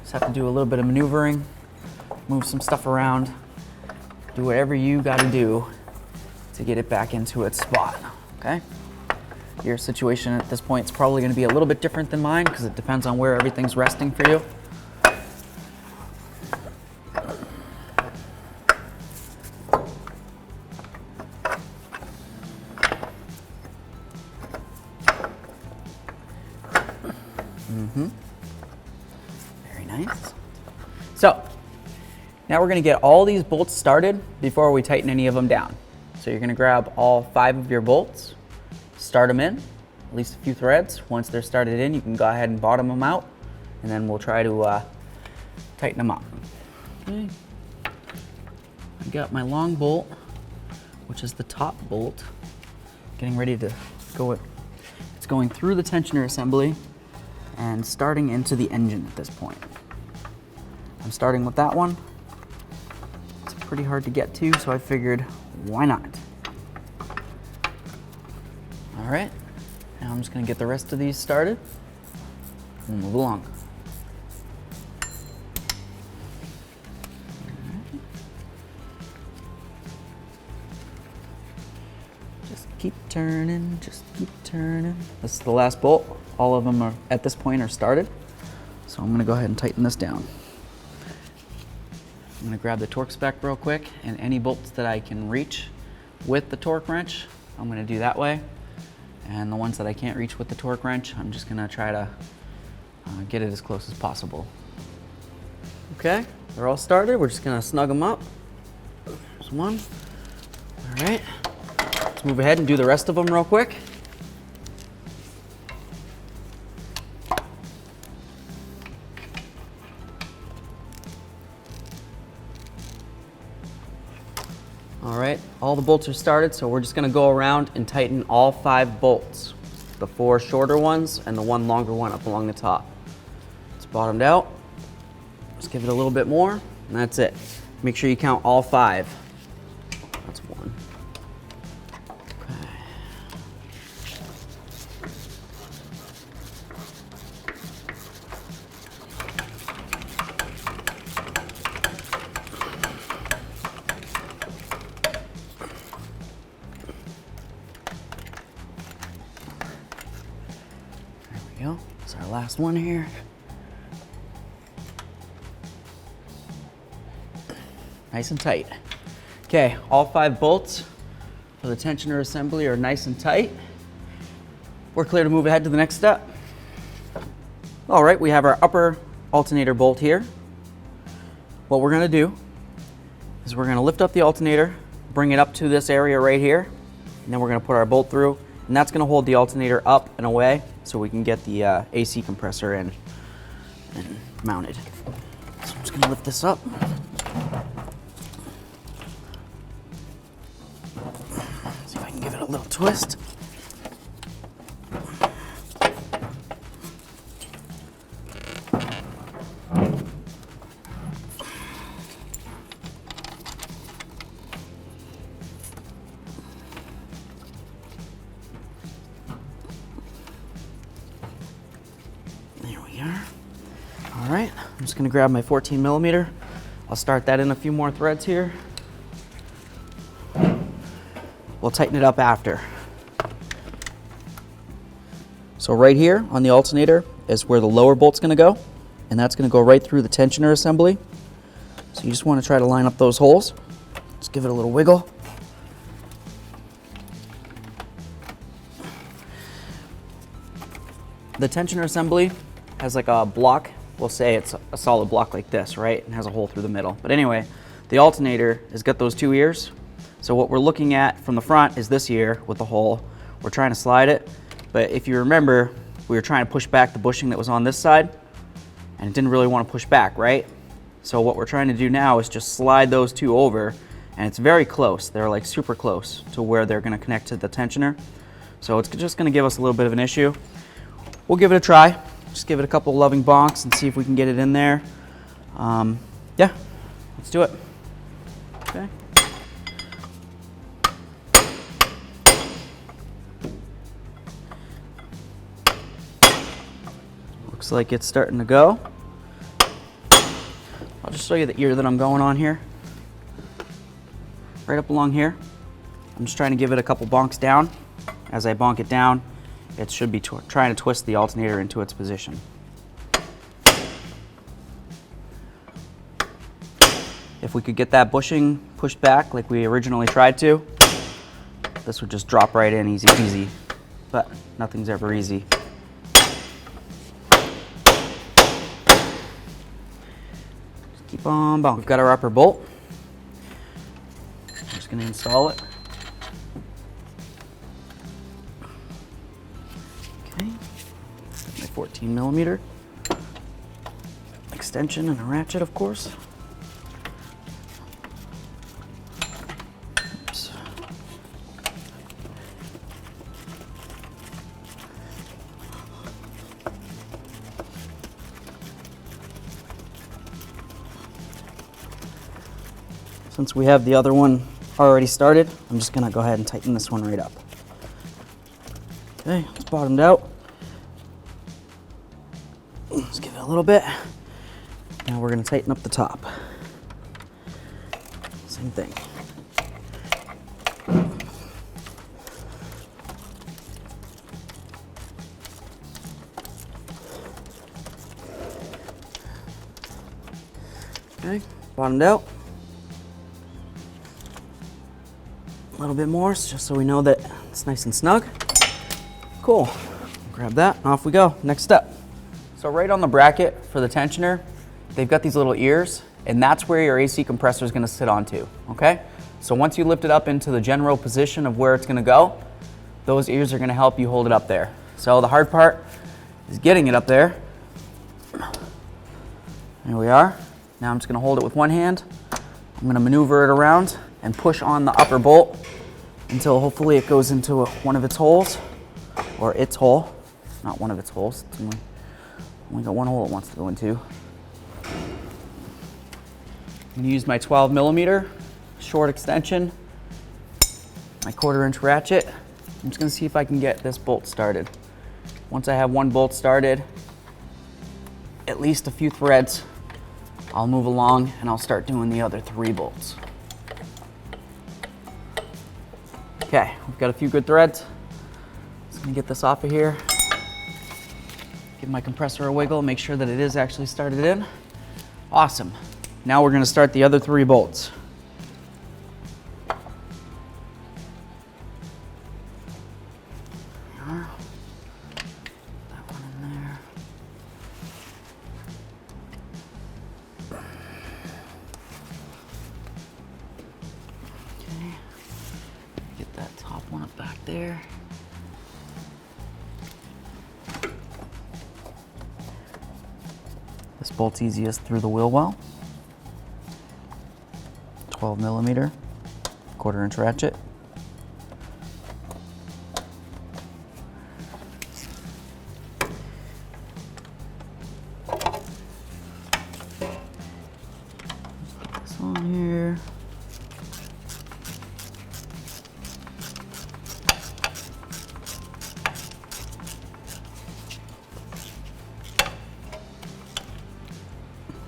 Just have to do a little bit of maneuvering, move some stuff around, do whatever you got to do to get it back into its spot. Okay. Your situation at this point is probably going to be a little bit different than mine because it depends on where everything's resting for you. Very nice. So now we're going to get all these bolts started before we tighten any of them down. So you're going to grab all 5 of your bolts, start them in, at least a few threads. Once they're started in, you can go ahead and bottom them out, and then we'll try to tighten them up. Okay. I got my long bolt, which is the top bolt, getting ready to go. It's going through the tensioner assembly and starting into the engine at this point. I'm starting with that one. It's pretty hard to get to, so I figured, why not? All right, now I'm just gonna get the rest of these started and move along. Just keep turning, just keep turning. This is the last bolt. All of them are, at this point, are started. So I'm gonna go ahead and tighten this down. I'm gonna grab the torque spec real quick, and any bolts that I can reach with the torque wrench, I'm gonna do that way. And the ones that I can't reach with the torque wrench, I'm just gonna try to get it as close as possible. Okay, they're all started. We're just gonna snug them up. There's one. All right, let's move ahead and do the rest of them real quick. All right, all the bolts are started, so we're just gonna go around and tighten all 5 bolts. The 4 shorter ones and the 1 longer one up along the top. It's bottomed out. Just give it a little bit more, and that's it. Make sure you count all 5. That's 1. Okay. Go. It's our last one here. Nice and tight. Okay, all 5 bolts for the tensioner assembly are nice and tight. We're clear to move ahead to the next step. All right, we have our upper alternator bolt here. What we're gonna do is we're gonna lift up the alternator, bring it up to this area right here, and then we're gonna put our bolt through, and that's gonna hold the alternator up and away so we can get the AC compressor in and mounted. So I'm just gonna lift this up. See if I can give it a little twist. All right, I'm just gonna grab my 14 millimeter. I'll start that in a few more threads here. We'll tighten it up after. So right here on the alternator is where the lower bolt's gonna go, and that's gonna go right through the tensioner assembly. So you just wanna try to line up those holes. Just give it a little wiggle. The tensioner assembly has like a block. We'll say it's a solid block like this, right? And has a hole through the middle. But anyway, the alternator has got those 2 ears. So what we're looking at from the front is this ear with the hole. We're trying to slide it. But if you remember, we were trying to push back the bushing that was on this side, and it didn't really want to push back, right? So what we're trying to do now is just slide those 2 over, and it's very close. They're like super close to where they're gonna connect to the tensioner. So it's just gonna give us a little bit of an issue. We'll give it a try. Just give it a couple loving bonks and see if we can get it in there. Yeah, let's do it. Okay. Looks like it's starting to go. I'll just show you the ear that I'm going on here. Right up along here. I'm just trying to give it a couple bonks down. As I bonk it down, it should be trying to twist the alternator into its position. If we could get that bushing pushed back like we originally tried to, this would just drop right in easy peasy, but nothing's ever easy. Just keep on bouncing. We've got our upper bolt. I'm just going to install it. Okay, my 14mm extension and a ratchet, of course. Oops. Since we have the other one already started, I'm just gonna go ahead and tighten this one right up. Okay, it's bottomed out. Let's give it a little bit. Now we're gonna tighten up the top. Same thing. Okay, bottomed out. A little bit more, just so we know that it's nice and snug. Cool. Grab that, and off we go. Next step. So right on the bracket for the tensioner, they've got these little ears, and that's where your AC compressor is going to sit onto, okay? So once you lift it up into the general position of where it's going to go, those ears are going to help you hold it up there. So the hard part is getting it up there. There we are. Now I'm just going to hold it with one hand. I'm going to maneuver it around and push on the upper bolt until hopefully it goes into one of its holes, or its hole, not one of its holes. It's only got one hole it wants to go into. I'm going to use my 12mm short extension, my 1/4" ratchet. I'm just going to see if I can get this bolt started. Once I have one bolt started, at least a few threads, I'll move along and I'll start doing the other 3 bolts. Okay, we've got a few good threads. Just gonna get this off of here. Give my compressor a wiggle, make sure that it is actually started in. Awesome. Now we're gonna start the other 3 bolts. That one in there. Okay. Get that top one up back there. This bolt's easiest through the wheel well. 12mm, 1/4" ratchet. Put this on here.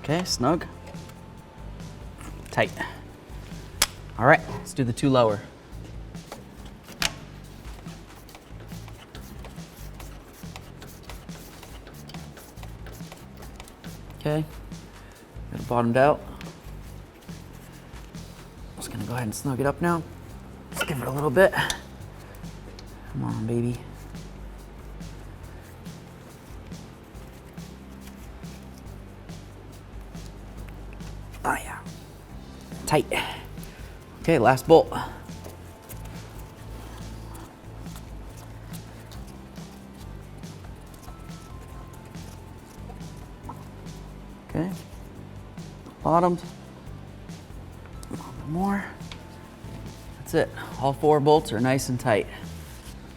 Okay, snug, tight. All right, let's do the 2 lower. Okay, got it bottomed out. Just gonna go ahead and snug it up now. Let's give it a little bit. Come on, baby. Oh yeah, tight. Okay, last bolt. Okay, bottomed. A little bit more. That's it. All 4 bolts are nice and tight.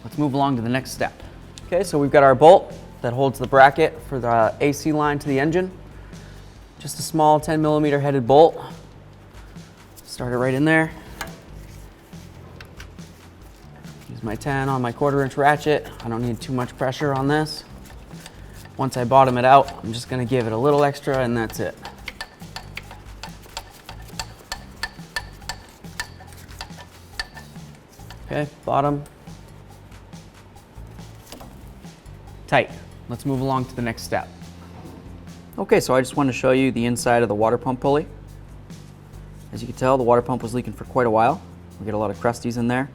Let's move along to the next step. Okay, so we've got our bolt that holds the bracket for the AC line to the engine. Just a small 10mm headed bolt. Start it right in there. Use my 10 on my 1/4" ratchet. I don't need too much pressure on this. Once I bottom it out, I'm just gonna give it a little extra and that's it. Okay, bottom. Tight. Let's move along to the next step. Okay, so I just wanted to show you the inside of the water pump pulley. As you can tell, the water pump was leaking for quite a while. We get a lot of crusties in there.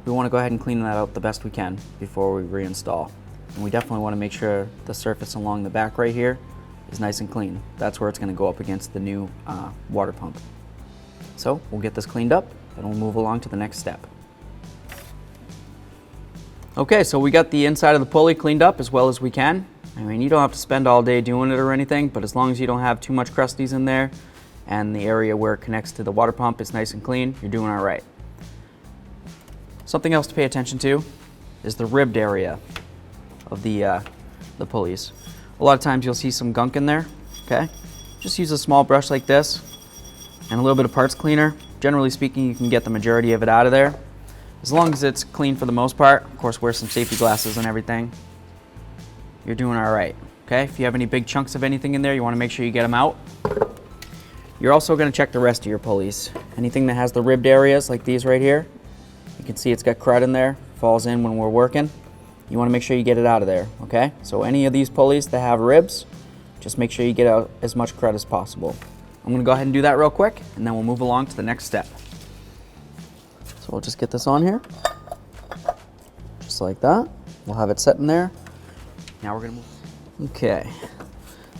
We want to go ahead and clean that out the best we can before we reinstall. And we definitely want to make sure the surface along the back right here is nice and clean. That's where it's going to go up against the new water pump. So we'll get this cleaned up and we'll move along to the next step. Okay, so we got the inside of the pulley cleaned up as well as we can. I mean, you don't have to spend all day doing it or anything, but as long as you don't have too much crusties in there and the area where it connects to the water pump is nice and clean, you're doing all right. Something else to pay attention to is the ribbed area of the pulleys. A lot of times you'll see some gunk in there, okay? Just use a small brush like this and a little bit of parts cleaner. Generally speaking, you can get the majority of it out of there. As long as it's clean for the most part, of course, wear some safety glasses and everything. You're doing all right, okay? If you have any big chunks of anything in there, you want to make sure you get them out. You're also going to check the rest of your pulleys. Anything that has the ribbed areas, like these right here, you can see it's got crud in there, falls in when we're working. You want to make sure you get it out of there, okay? So any of these pulleys that have ribs, just make sure you get out as much crud as possible. I'm going to go ahead and do that real quick, and then we'll move along to the next step. So we'll just get this on here, just like that. We'll have it set in there. Now we're going to move. Okay,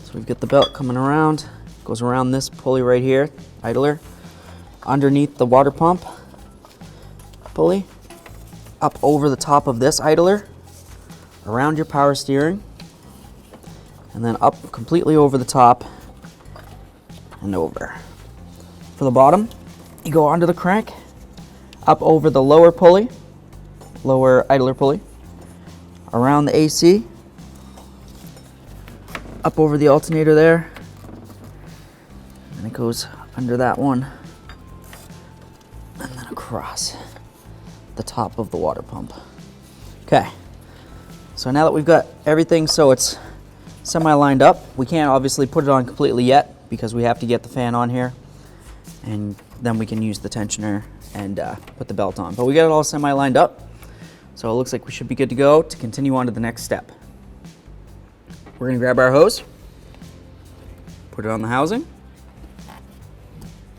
so we've got the belt coming around. Goes around this pulley right here, idler, underneath the water pump pulley, up over the top of this idler, around your power steering, and then up completely over the top and over. For the bottom, you go onto the crank, up over the lower pulley, lower idler pulley, around the AC, up over the alternator there, and it goes under that one, and then across the top of the water pump. Okay, so now that we've got everything so it's semi-lined up, we can't obviously put it on completely yet because we have to get the fan on here, and then we can use the tensioner and put the belt on. But we got it all semi-lined up, so it looks like we should be good to go to continue on to the next step. We're gonna grab our hose, put it on the housing.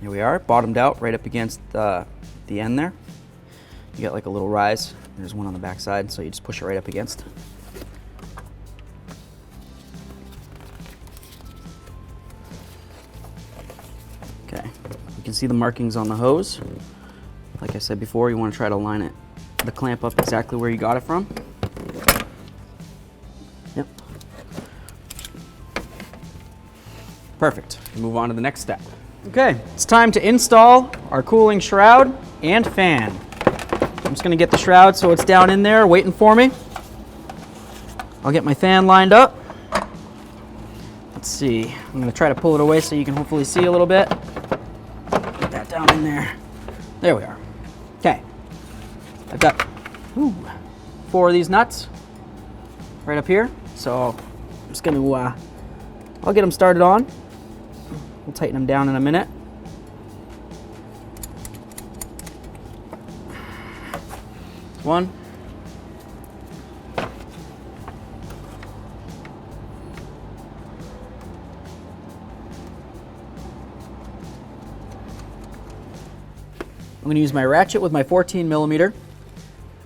Here we are, bottomed out right up against the end there. You got like a little rise. There's one on the back side, so you just push it right up against. Okay, you can see the markings on the hose. Like I said before, you want to try to line it, the clamp up exactly where you got it from. Yep. Perfect. Move on to the next step. Okay, it's time to install our cooling shroud and fan. I'm just gonna get the shroud so it's down in there waiting for me. I'll get my fan lined up. Let's see, I'm gonna try to pull it away so you can hopefully see a little bit. Get that down in there. There we are. Okay, I've got 4 of these nuts right up here. So I'm just gonna, I'll get them started on. We'll tighten them down in a minute. One. I'm going to use my ratchet with my 14mm.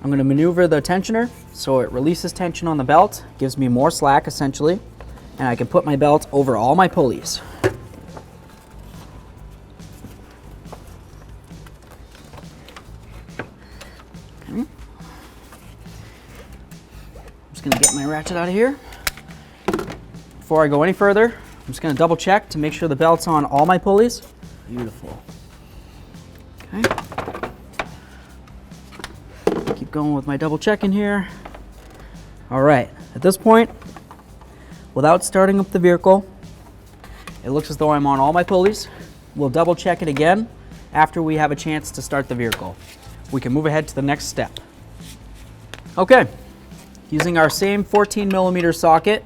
I'm going to maneuver the tensioner so it releases tension on the belt, gives me more slack essentially, and I can put my belt over all my pulleys. Okay. I'm just going to get my ratchet out of here. Before I go any further, I'm just going to double check to make sure the belt's on all my pulleys. Beautiful. Okay. Keep going with my double check in here. All right, at this point, without starting up the vehicle, it looks as though I'm on all my pulleys. We'll double check it again after we have a chance to start the vehicle. We can move ahead to the next step. Okay, using our same 14mm socket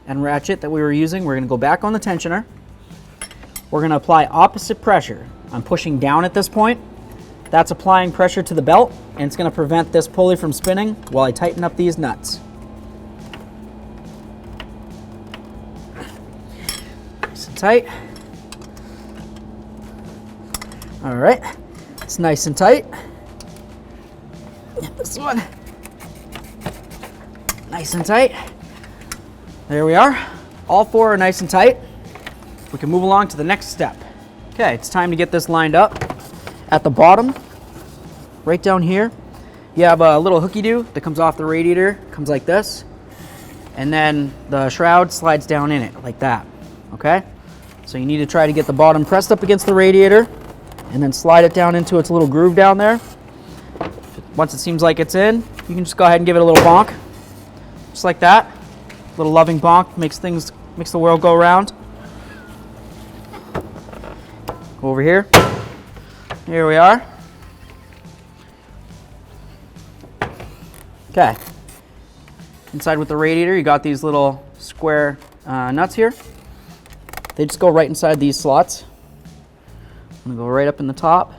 and ratchet that we were using, we're gonna go back on the tensioner. We're gonna apply opposite pressure. I'm pushing down at this point. That's applying pressure to the belt, and it's gonna prevent this pulley from spinning while I tighten up these nuts. tight. All right, it's nice and tight. This one, nice and tight. There we are. All four are nice and tight. We can move along to the next step. Okay, it's time to get this lined up. At the bottom, right down here, you have a little hooky-doo that comes off the radiator, comes like this, and then the shroud slides down in it, like that, okay? So you need to try to get the bottom pressed up against the radiator, and then slide it down into its little groove down there. Once it seems like it's in, you can just go ahead and give it a little bonk, just like that. A little loving bonk makes the world go round. Go over here. Here we are. Okay. Inside with the radiator, you got these little square nuts here. They just go right inside these slots. I'm gonna go right up in the top,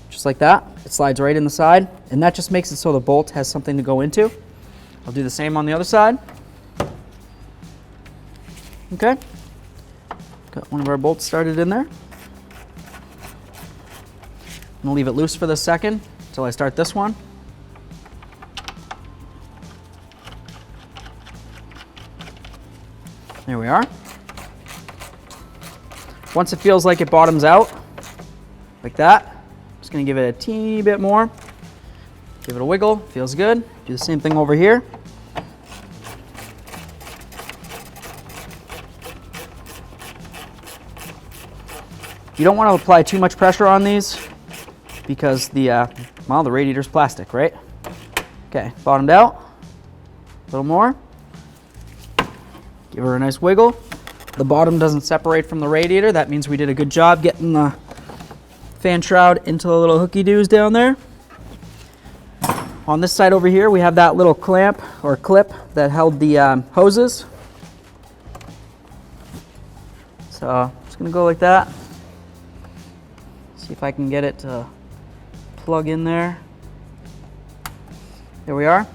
just like that. It slides right in the side, and that just makes it so the bolt has something to go into. I'll do the same on the other side. Okay. Got one of our bolts started in there. I'm gonna leave it loose for this second until I start this one. There we are. Once it feels like it bottoms out, like that, just gonna give it a teeny bit more. Give it a wiggle, feels good. Do the same thing over here. You don't want to apply too much pressure on these because the radiator's plastic, right? Okay, bottomed out. A little more. Give her a nice wiggle. The bottom doesn't separate from the radiator. That means we did a good job getting the fan shroud into the little hooky-doos down there. On this side over here, we have that little clamp or clip that held the hoses. So I'm just gonna go like that. See if I can get it to plug in there. There we are.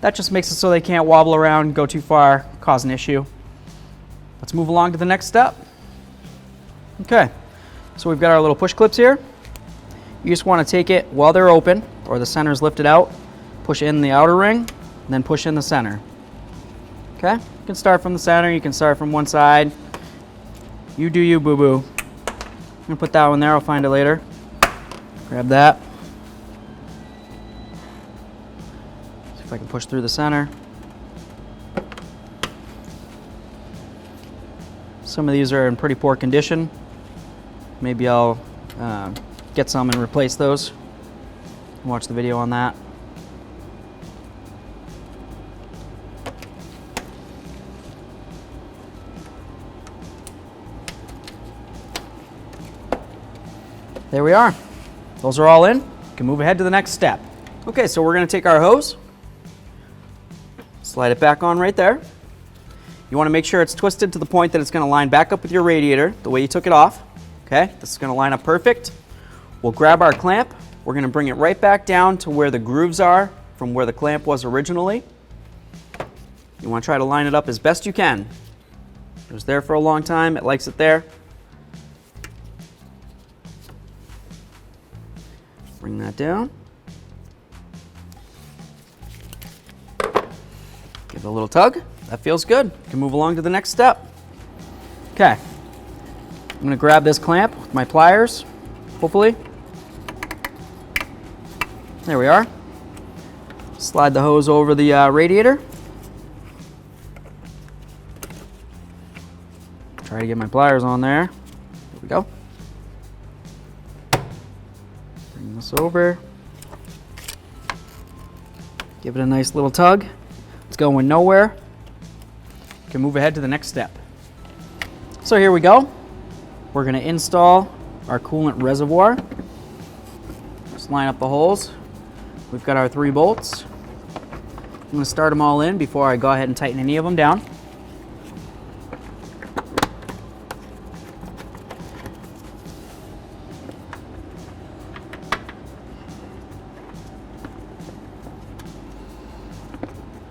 That just makes it so they can't wobble around, go too far, cause an issue. Let's move along to the next step. Okay, so we've got our little push clips here. You just want to take it while they're open, or the center's lifted out, push in the outer ring, and then push in the center. Okay, you can start from the center, you can start from one side. You do you, boo-boo. I'm gonna put that one there, I'll find it later. Grab that. See if I can push through the center. Some of these are in pretty poor condition. Maybe I'll get some and replace those. Watch the video on that. There we are. Those are all in. You can move ahead to the next step. Okay, so we're going to take our hose, slide it back on right there. You want to make sure it's twisted to the point that it's going to line back up with your radiator the way you took it off. Okay, this is going to line up perfect. We'll grab our clamp. We're going to bring it right back down to where the grooves are from where the clamp was originally. You want to try to line it up as best you can. It was there for a long time. It likes it there. Bring that down. Give it a little tug. That feels good. You can move along to the next step. Okay. I'm going to grab this clamp with my pliers, hopefully. There we are. Slide the hose over the radiator. Try to get my pliers on there. There we go. Bring this over. Give it a nice little tug. It's going nowhere. You can move ahead to the next step. So here we go. We're going to install our coolant reservoir. Just line up the holes. We've got our 3 bolts. I'm going to start them all in before I go ahead and tighten any of them down.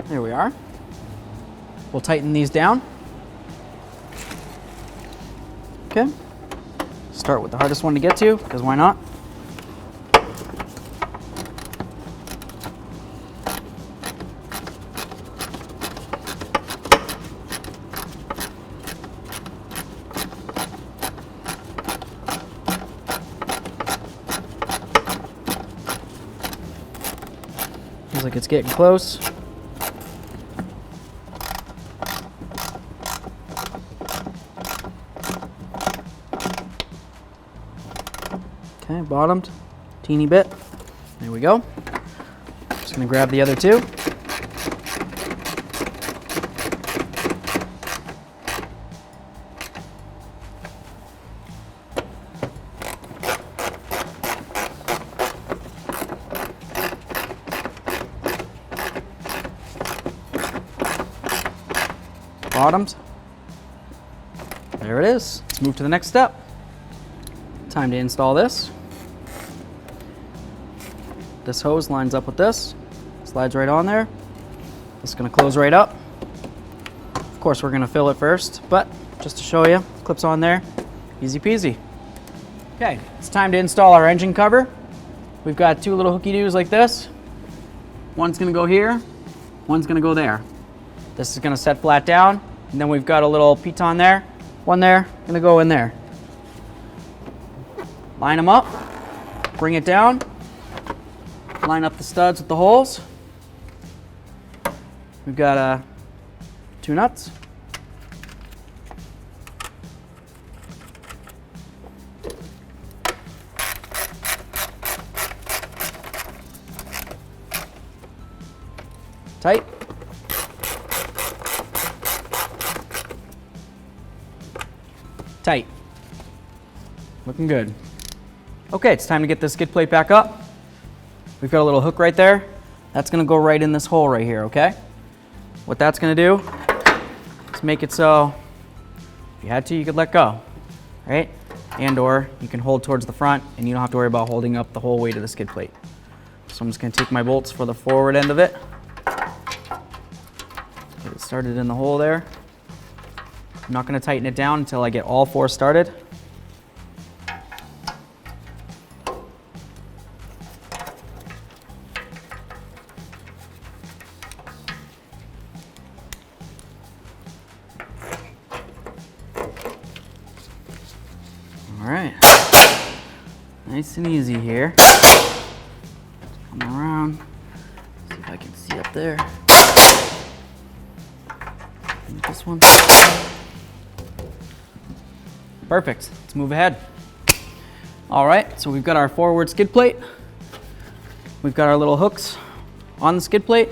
There we are. We'll tighten these down. Okay. Start with the hardest one to get to, because why not? Feels like it's getting close. Okay, bottomed, teeny bit. There we go. Just gonna grab the other two. Bottomed. There it is. Let's move to the next step. Time to install this. This hose lines up with this, slides right on there. It's gonna close right up. Of course, we're gonna fill it first, but just to show you, clips on there, easy peasy. Okay, it's time to install our engine cover. We've got two little hooky doos like this. One's gonna go here, one's gonna go there. This is gonna set flat down, and then we've got a little piton there, one there, gonna go in there. Line them up, bring it down, line up the studs with the holes. We've got two nuts. Tight. Tight. Looking good. Okay, it's time to get this skid plate back up. We've got a little hook right there. That's gonna go right in this hole right here, okay? What that's gonna do is make it so if you had to, you could let go, right? And or you can hold towards the front and you don't have to worry about holding up the whole weight of the skid plate. So I'm just gonna take my bolts for the forward end of it. Get it started in the hole there. I'm not gonna tighten it down until I get all four started. All right, nice and easy here. Come around, see if I can see up there. And this one. Perfect, let's move ahead. All right, so we've got our forward skid plate. We've got our little hooks on the skid plate.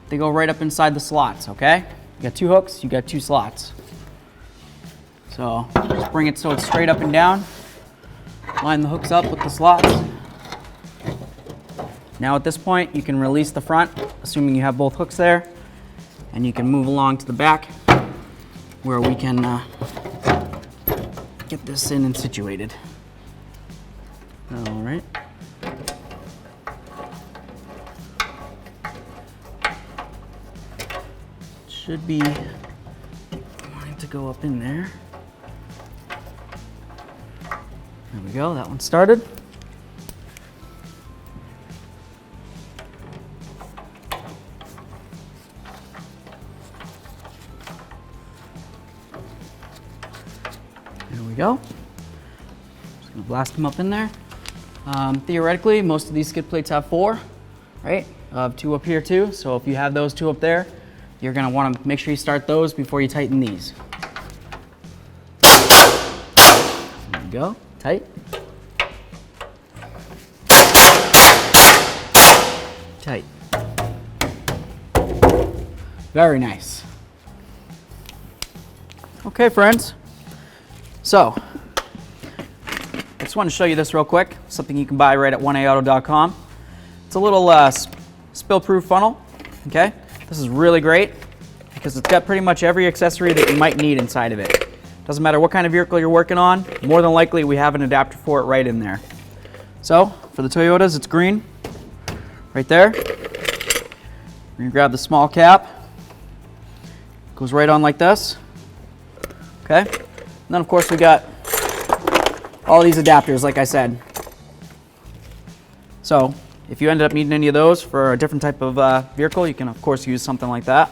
They go right up inside the slots, okay? You got two hooks, you got two slots. So just bring it so it's straight up and down. Line the hooks up with the slots. Now at this point, you can release the front, assuming you have both hooks there, and you can move along to the back where we can get this in and situated. All right. Should be wanting to go up in there. There we go, that one started. There we go. Just gonna blast them up in there. Theoretically, most of these skid plates have four, right? I have two up here too, so if you have those two up there, you're gonna wanna make sure you start those before you tighten these. There we go. Tight. Tight. Very nice. Okay, friends. So, I just want to show you this real quick. Something you can buy right at 1aauto.com. It's a little spill-proof funnel. Okay, this is really great because it's got pretty much every accessory that you might need inside of it. Doesn't matter what kind of vehicle you're working on, more than likely we have an adapter for it right in there. So, for the Toyotas, it's green, right there. You grab the small cap, goes right on like this, okay? And then of course we got all these adapters, like I said. So if you ended up needing any of those for a different type of vehicle, you can of course use something like that.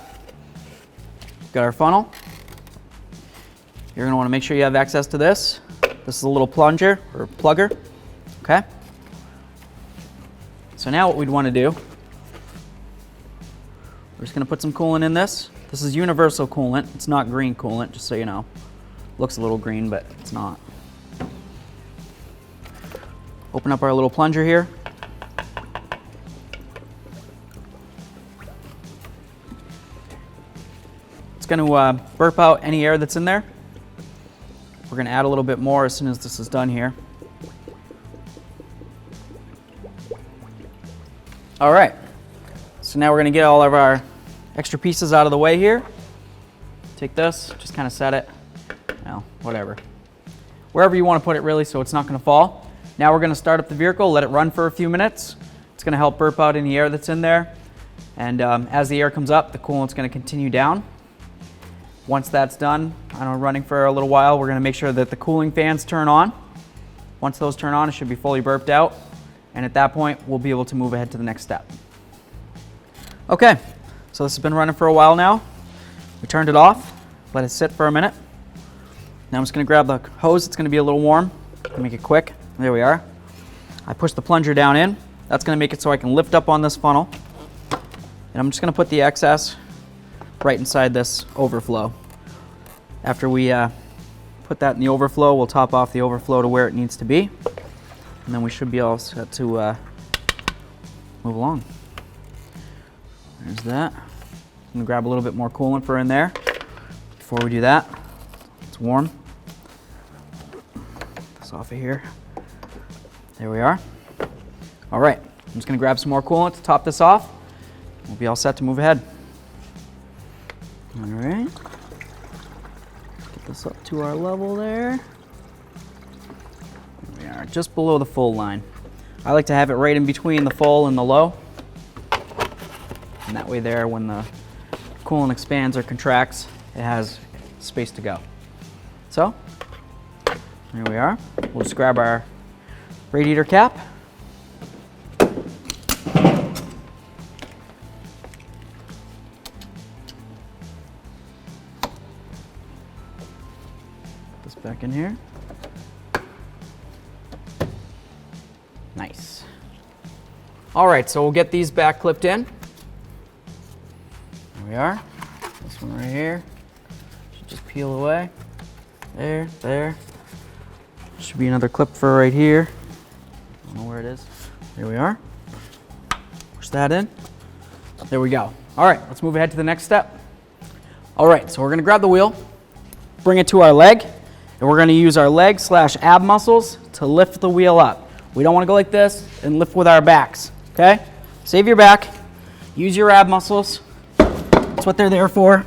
Got our funnel. You're gonna wanna make sure you have access to this. This is a little plunger or plugger, okay? So now what we'd wanna do, we're just gonna put some coolant in this. This is universal coolant. It's not green coolant, just so you know. Looks a little green, but it's not. Open up our little plunger here. It's going to burp out any air that's in there. We're going to add a little bit more as soon as this is done here. All right, so now we're going to get all of our extra pieces out of the way here. Take this, just kind of set it, well, whatever. Wherever you want to put it really, so it's not going to fall. Now we're going to start up the vehicle, let it run for a few minutes. It's going to help burp out any air that's in there. And as the air comes up, the coolant's going to continue down. Once that's done, I know running for a little while, we're going to make sure that the cooling fans turn on. Once those turn on, it should be fully burped out. And at that point, we'll be able to move ahead to the next step. Okay, so this has been running for a while now. We turned it off, let it sit for a minute. Now I'm just going to grab the hose. It's going to be a little warm to make it quick. There we are. I push the plunger down in. That's going to make it so I can lift up on this funnel. And I'm just going to put the excess right inside this overflow. After we put that in the overflow, we'll top off the overflow to where it needs to be. And then we should be all set to move along. There's that. I'm going to grab a little bit more coolant for in there. Before we do that, it's warm. Get this off of here. There we are. All right, I'm just going to grab some more coolant to top this off. We'll be all set to move ahead. All right. Get this up to our level there. There we are, just below the full line. I like to have it right in between the full and the low. And that way there, when the coolant expands or contracts, it has space to go. So, there we are. We'll just grab our radiator cap. Put this back in here. Nice. All right, so we'll get these back clipped in. There we are. This one right here. Should just peel away. There, there. Should be another clip for right here. I don't know where it is. There we are. Push that in. There we go. All right, let's move ahead to the next step. All right, so we're gonna grab the wheel, bring it to our leg, and we're gonna use our leg / ab muscles to lift the wheel up. We don't wanna go like this and lift with our backs, okay? Save your back, use your ab muscles. That's what they're there for.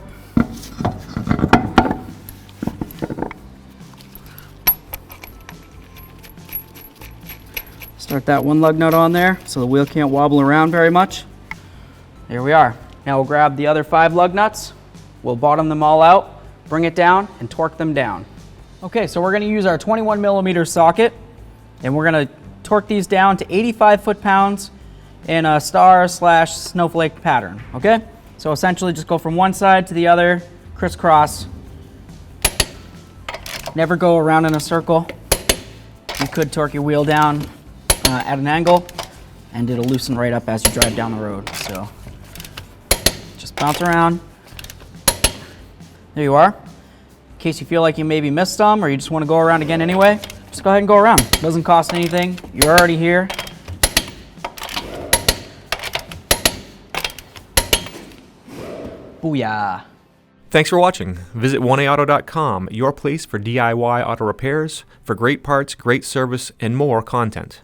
Start that one lug nut on there so the wheel can't wobble around very much. There we are. Now we'll grab the other 5 lug nuts. We'll bottom them all out, bring it down, and torque them down. Okay, so we're gonna use our 21mm socket, and we're gonna torque these down to 85 foot-pounds in a star / snowflake pattern, okay? So essentially just go from one side to the other, crisscross. Never go around in a circle. You could torque your wheel down at an angle, and it'll loosen right up as you drive down the road. So just bounce around. There you are. In case you feel like you maybe missed some or you just want to go around again anyway, just go ahead and go around. It doesn't cost anything. You're already here. Booyah. Thanks for watching. Visit 1AAuto.com, your place for DIY auto repairs, for great parts, great service, and more content.